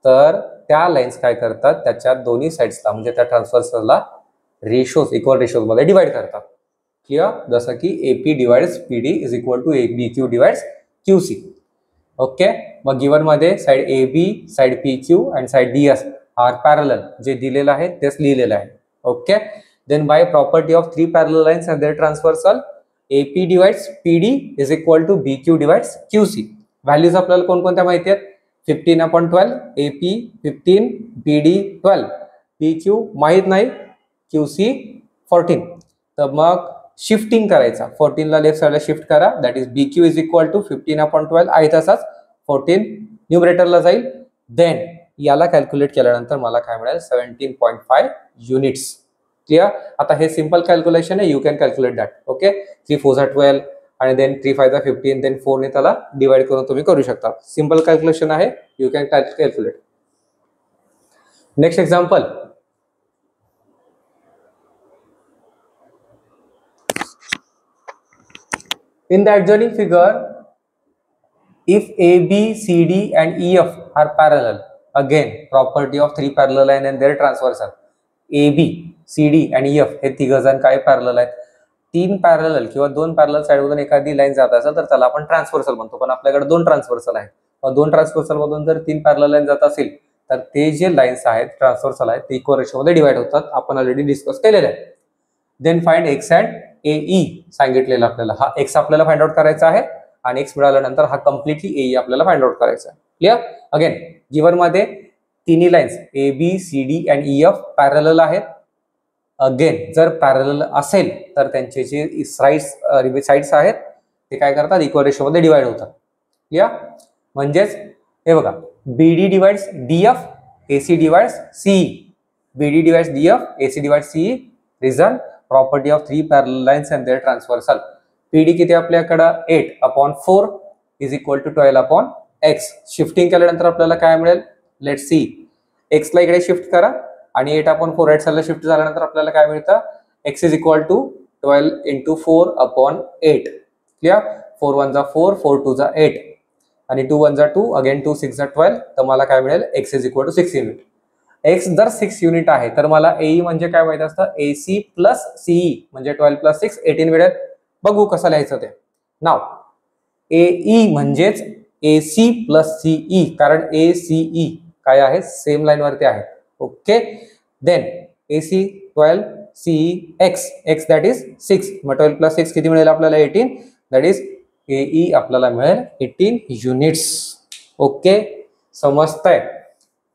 तर त्या lines काय करतात, त्याच्या दोन्ही साइड्सला म्हणजे त्या ट्रान्सव्हर्सलला रेशोज, इक्वल रेशोज मध्ये डिवाइड करतात. क्लिअर, जसं की AP divides PD is equal to BQ divides QC. Okay, मग गिवन मध्ये साइड AB, साइड PQ आणि साइड DS आर पॅरलल, जे दिलेलं आहे तेच लिहिलेलं आहे. Okay, then by property of 3 parallel lines and their transversal, AP divides PD is equal to BQ divides QC. Values आपल्याला कोणकोणत्या माहिती आहेत, 15/12, AP 15, PD 12, PQ माहित नाही, QC 14. तर मग शिफ्टिंग करायचा, 14 ला लेफ्ट साइडला शिफ्ट करा, that is BQ is equal to 15/12 आहे तसाच 14 न्यूमरेटरला जाईल. देन याला कॅल्क्युलेट केल्यानंतर मला काय मिळेल, 17.5 युनिट्स. क्लिअर, आता हे सिंपल कॅल्क्युलेशन आहे, you can calculate that. Okay, 3 4 जा 12 आणि देन 3 5 जा 15, देन 4 ने त्याला डिवाइड करून तुम्ही करू शकता. सिंपल कॅल्क्युलेशन आहे, you can calculate. Next example, in the adjoining figure, if AB, CD and EF are parallel, again property of 3 parallel line and their transversal, AB, CD आणि EF हे तिघ जण काय पॅरलल आहेत, 3 पॅरलल किंवा 2 parallel side मधून एखादी line जात असेल तर त्याला आपण ट्रान्सव्हर्सल म्हणतो. पण आपल्याकडे 2 ट्रान्सव्हर्सल आहेत, मग 2 ट्रान्सव्हर्सल मधून जर 3 पॅरलल लाईन जात असेल तर ते जे लाईन्स आहेत ट्रान्सव्हर्सल आहेत ते इक्वल रेशो मध्ये डिवाइड होतात. आपण ऑलरेडी डिस्कस केलेले आहे. Then find x and AE सांगितलेलं आपल्याला, हा एक्स आपल्याला फाइंड आउट करायचा आहे आणि एक्स मिळाल्यानंतर हा कम्प्लिटली AE आपल्याला फाइंड आउट करायचा आहे. क्लिअर, अगेन गिवन मध्ये तिन्ही लाईन्स AB, CD आणि EF पॅरलल आहेत. अगेन जर पॅरलल असेल तर त्यांचे जे साइड्स आहेत ते काय करतात, इक्वल रेशो मध्ये डिवाइड होतात. क्लिअर, म्हणजेच हे बघा, BD divides DF, AC divides CE, BD divides DF, AC divides CE. Reason, property of 3 parallel lines and their transversal. PD किती आपल्याकडे, 8/4 is equal to 12/x. Shifting केल्यानंतर आपल्याला काय मिळेल, लेट्स सी, एक्स ला इकडे शिफ्ट करा आणि 8 आपण 4 राईट साईडला शिफ्ट झाल्यानंतर आपल्याला काय मिळतं, x is equal to 12 into 4/8. क्लिअर. 4 1 जा 4, 4 2 जा 8 आणि 2 1 जा 2, अगेन 2 6 जा 12. तर मला काय मिळेल, x is equal to 6 unit. x जर 6 युनिट आहे तर मला AE म्हणजे काय माहिती असतं, AC प्लस CE म्हणजे 12 प्लस 6 18 मिळेल. बघू कसं लिहायचं ते. नाव AE म्हणजेच AC प्लस CE, कारण ACE काय आहे, सेम लाईन वरती आहे. Okay. Then AC 12, CE x that is 6. मग 12 प्लस 6 किती मिळेल आपल्याला, 18. दॅट इज AE आपल्याला मिळेल 18 युनिट्स. ओके, समजतंय.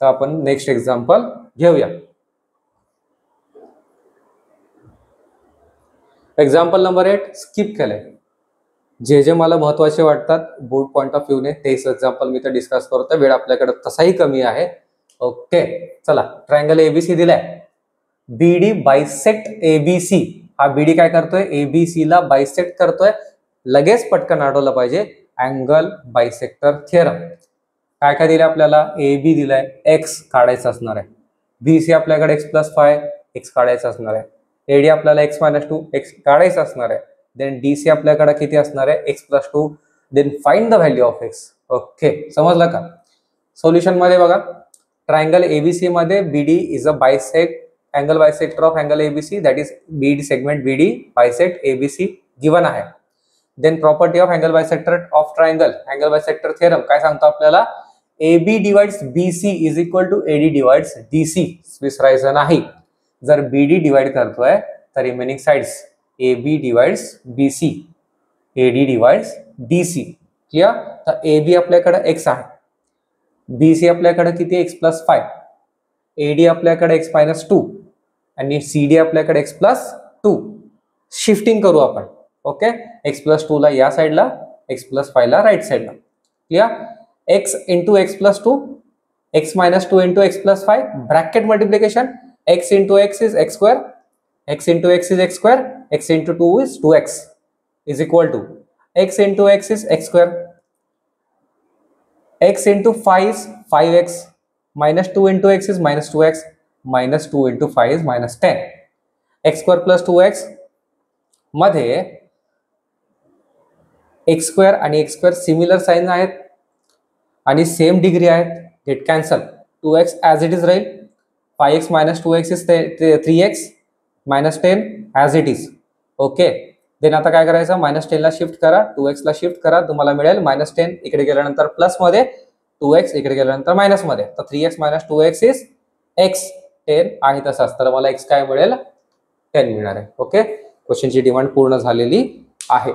तर आपण नेक्स्ट एक्झाम्पल घेऊया. एक्झाम्पल नंबर 8 स्किप केलंय. जे मला महत्वाचे वाटतात बोर्ड पॉइंट ऑफ व्ह्यूने तेच एक्झाम्पल मी तर डिस्कस करतो. वेळ आपल्याकडे तसाही कमी आहे. ओके, चला. ट्रायंगल एबीसी दिलाय. बीडी बायसेक्ट एबीसी. हा बीडी काय करतोय, एबीसी ला बायसेक्ट करतोय. लगेच पटकन आठवलं पाहिजे अँगल बायसेक्टर थिअरम. काय काय दिलं आपल्याला, ए बी दिलाय, एक्स काढायचं असणार आहे. बी सी आपल्याकडे एक्स प्लस 5 एक्स काढायचं असणार आहे. एडी आपल्याला एक्स मायनस 2 एक्स काढायचं असणार आहे. देन डी सी आपल्याकडे किती असणार आहे, x plus 2. Then find the value of x. Okay, समजलं का. सोल्युशन मध्ये बघा, ट्रायंगल एबीसी मध्ये BD is a bisect angle bisector of angle ABC, that is BD segment BD bisect ABC given आहे. Then property of angle bisector of triangle, angle bisector theorem काय सांगतो आपल्याला, AB divides BC is equal to AD divides DC. विसरायचं नाही. जर BD divide करतोय तर remaining sides AB divides BC, AD divides DC. Clear. तर AB आपल्याकडे x आहे, BC आपल्याकडे किती x प्लस 5, AD आपल्याकडे x मायनस 2 आणि CD आपल्याकडे x प्लस 2. शिफ्टिंग करू आपण. ओके, x प्लस 2 ला या साइडला, x प्लस 5 ला राईट साइडला. Clear. x into x plus 2, x minus 2 into x plus 5, bracket multiplication, x into x is x square, x into x is x square, x into 2 is 2x is equal to x into x is x square, x into 5 is 5x, minus 2 into x is minus 2x, minus 2 into 5 is minus 10. X square plus 2x मध्ये x square आणि x square similar sign आहेत आणि same degree आहेत. Get cancel. 2x as it is राहील. 5x minus 2x is 3x minus 10 as it is. Okay. Then आता काय करायचं, minus 10 ला शिफ्ट करा, 2x ला शिफ्ट करा, तुम्हाला मिळेल मायनस 10. इकडे गेल्यानंतर प्लस मध्ये, 2x इकडे गेल्यानंतर मायनस मध्ये. तर 3x minus 2x is x. 10 आहे तसाच, तर मला x काय मिळेल, 10 मिळणार आहे. ओके, क्वेश्चनची डिमांड पूर्ण झालेली आहे.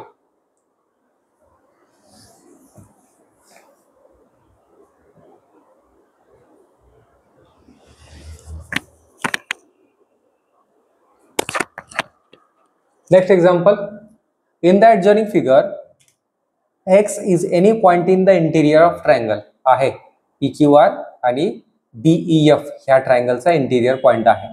Next example, in the adjoining figure, x is any point in the interior of triangle आहे. PQR आणि DEF ह्या ट्रायंगलचा इंटिरियर पॉइंट आहे.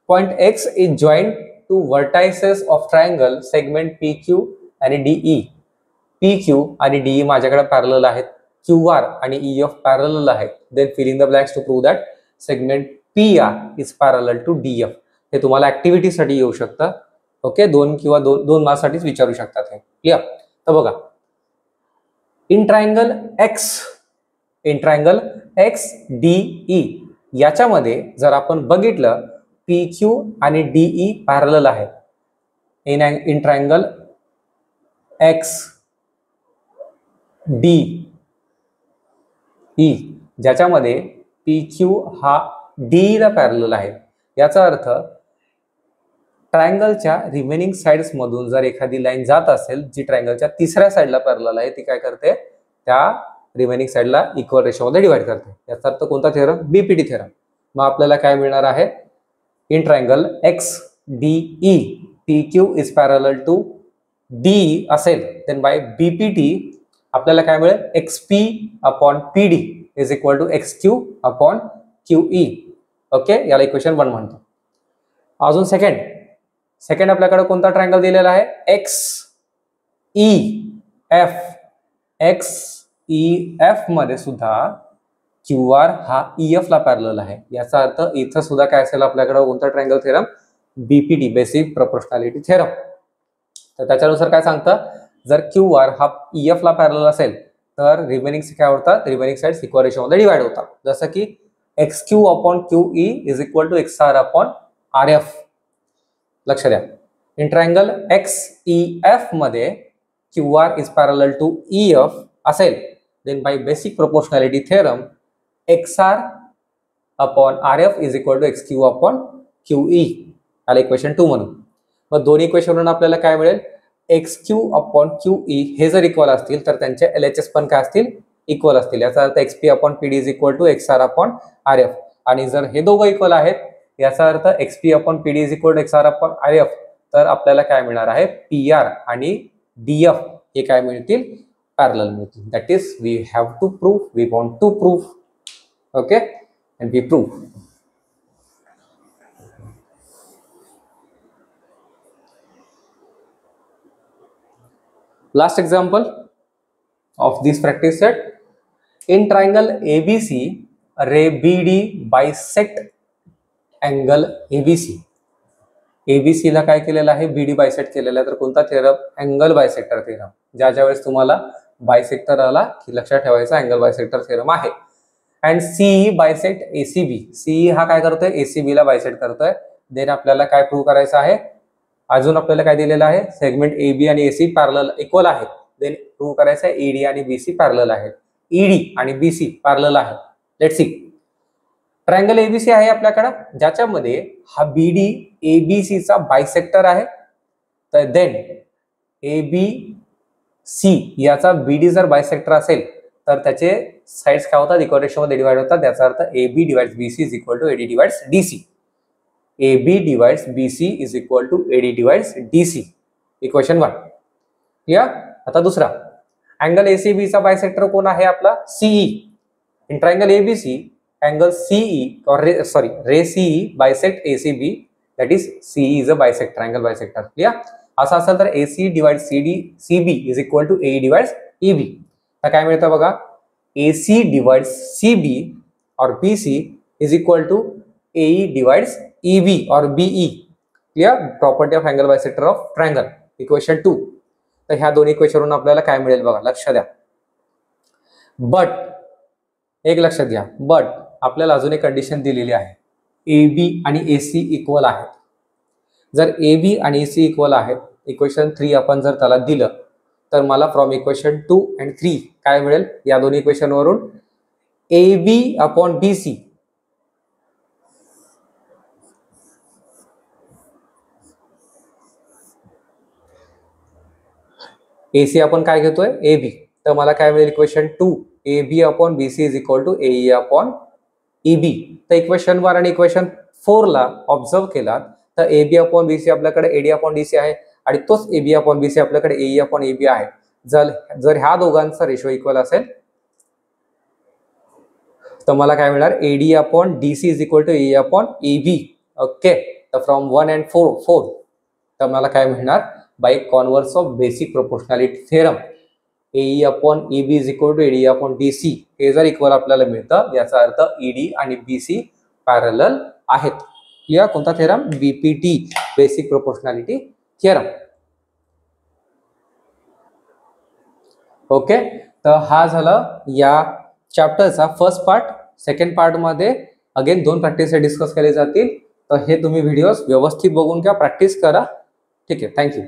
Point x is joined to vertices of triangle segment PQ आणि DE. PQ आणि DE माझ्याकडे parallel आहेत. QR आणि EF parallel आहेत. Then fill in the blanks to prove that segment PR is parallel to DF. हे तुम्हाला activity साठी येऊ शकतं. ओके, 2 किंवा 2 मार्क्ससाठीच विचारू शकतात हे. क्लियर. तर बघा, इन ट्रायंगल एक्स DE याच्यामध्ये जर आपण बघितलं PQ आणि DE पॅरलल आहेत. इन ट्रायंगल एक्स DE ज्याच्यामध्ये PQ हा DE ला पॅरलल आहे. याचा अर्थ ट्रायंगलच्या रिमेनिंग साइड्स मधून जर एखादी लाईन जात असेल जी ट्रायंगलच्या तिसऱ्या साइडला पॅरलल आहे, ती काय करते, त्या रिमेनिंग साइडला इक्वल रेशोमध्ये डिवाइड करते. याचा अर्थ कोणता थेरम, बीपीटी थेरम. मग आपल्याला काय मिळणार आहे, in triangle X DE PQ is parallel to DE असेल, देन बाय बीपीटी आपल्याला काय मिळेल, XP upon PD is equal to XQ upon QE. Okay, याला इक्वेशन 1 म्हणतो. अजून सेकंड आपल्याकडे कोणता ट्रायंगल दिलेला आहे, XEF मध्ये सुद्धा QR हा EF ला पॅरलल आहे, याचा अर्थ इथं सुद्धा काय असेल आपल्याकडे कोणता triangle theorem, BPT basic proportionality theorem. तर त्याच्यानुसार काय सांगतं, जर QR हा EF ला पॅरलल असेल तर रिमेनिंग काय होतात, रिमेनिंग साइड्स इक्वल रेशोमध्ये डिवाइड होतात. जसं की XQ upon QE is equal to XR upon RF. लक्ष द्या, इन ट्रायंगल XEF मध्ये QR is parallel to EF असेल, then by basic proportionality theorem XR upon RF is equal to XQ upon QE. याला equation 2 म्हणू. मग दोन्ही equation वरून आपल्याला काय मिळेल, XQ अपॉन QE हे जर इक्वल असतील तर त्यांचे LHS पण काय असतील, इक्वल असतील. याचा अर्थ XP upon PD is equal to XR upon RF. आणि जर हे दोघं इक्वल आहेत, याचा अर्थ XP upon PD is equal to XR upon RF, तर आपल्याला काय मिळणार आहे, PR आणि DF हे काय मिळतील, पॅरलल मिळतील. That is we have to prove, we want to prove. Okay, and we prove. Last example of this practice set, in triangle ABC, ray BD bisect angle ABC. ABC ला काय केलेलं आहे, BD bisect केलेला आहे. तर कोणता theorem, angle bisector theorem. ज्या वेळेस तुम्हाला बायसेक्टर आला की लक्षात ठेवायचा अँगल बायसेक्टर थेरम आहे. And CE bisect ACB. CE हा काय करतोय, ACB ला बायसेक्ट करतोय. देन आपल्याला काय प्रूव्ह करायचं आहे, अजून आपल्याला काय दिलेलं आहे, सेगमेंट AB आणि AC पॅरलल इक्वल आहेत. देन प्रूव्ह करायचं आहे ED आणि BC पॅरलल आहेत. ED आणि BC पॅरलल आहे. लेट्स सी, ट्रायंगल ABC आहे आपल्याकडे, ज्याच्यामध्ये हा BD ABC चा बायसेक्टर आहे. तर देन ABC याचा BD जर बायसेक्टर असेल तर त्याचे साइड्स काय होतात, इक्वल रेशोमध्ये डिवाइड होतात. याचा अर्थ AB divides BC is equal to AD divides DC. AB divides BC is equal to AD divides DC. Equation 1 clear. आता दुसरा, अँगल ACB चा बायसेक्टर कोण आहे आपला, CE. In triangle ABC angle CE और ray CE bisect ACB, that is CE is a bisector, angle bisector. Clear. असं असेल तर AC divide CB is equal to AE divides EB. तर काय मिळतं बघा, AC डिवाइड्स CB और BC is equal to AE divides EB और BE. Clear. Property of angle bisector of triangle, equation 2. तर ह्या दोन्ही इक्वेशन वरून आपल्याला काय मिळेल बघा, लक्ष द्या. बट एक लक्षात घ्या, बट आपल्याला अजून एक कंडिशन दिलेली आहे, AB आणि AC इक्वल आहेत. जर AB आणि AC इक्वल आहेत, इक्वेशन 3 आपण जर त्याला दिलं तर मला फ्रॉम इक्वेशन 2 अँड 3 काय मिळेल, या दोन्ही इक्वेशन वरून AB अपॉन BC AC आपण काय घेतोय, AB. तर मला काय मिळेल, equation 2 AB upon BC is equal to AE upon EB. तर इक्वेशन 1 आणि इक्वेशन 4 ला ऑब्झर्व केला तर AB अपॉन BC आपल्याकडे AD अपॉन DC आहे आणि तोच AB अपॉन BC आपल्याकडे AE अपॉन EB आहे. जर ह्या दोघांचा रेशो इक्वल असेल तर मला काय मिळणार, AD upon DC is equal to AE upon EB. Okay, तर फ्रॉम 1 अँड 4 तर मला काय मिळणार, by converse of basic proportionality theorem AE upon EB is equal to AD upon DC हे जर इक्वल आपल्याला मिळतं, याचा अर्थ ED आणि BC पॅरलल आहेत. क्लियर. कोणता theorem, BPT basic proportionality theorem. Okay, तर हा झाला या चॅप्टरचा फर्स्ट पार्ट. सेकंड पार्ट मध्ये अगेन 2 प्रॅक्टिस डिस्कस केले जातील. तर हे तुम्ही व्हिडिओज व्यवस्थित बघून घ्या, प्रॅक्टिस करा. ठीक आहे, थँक्यू.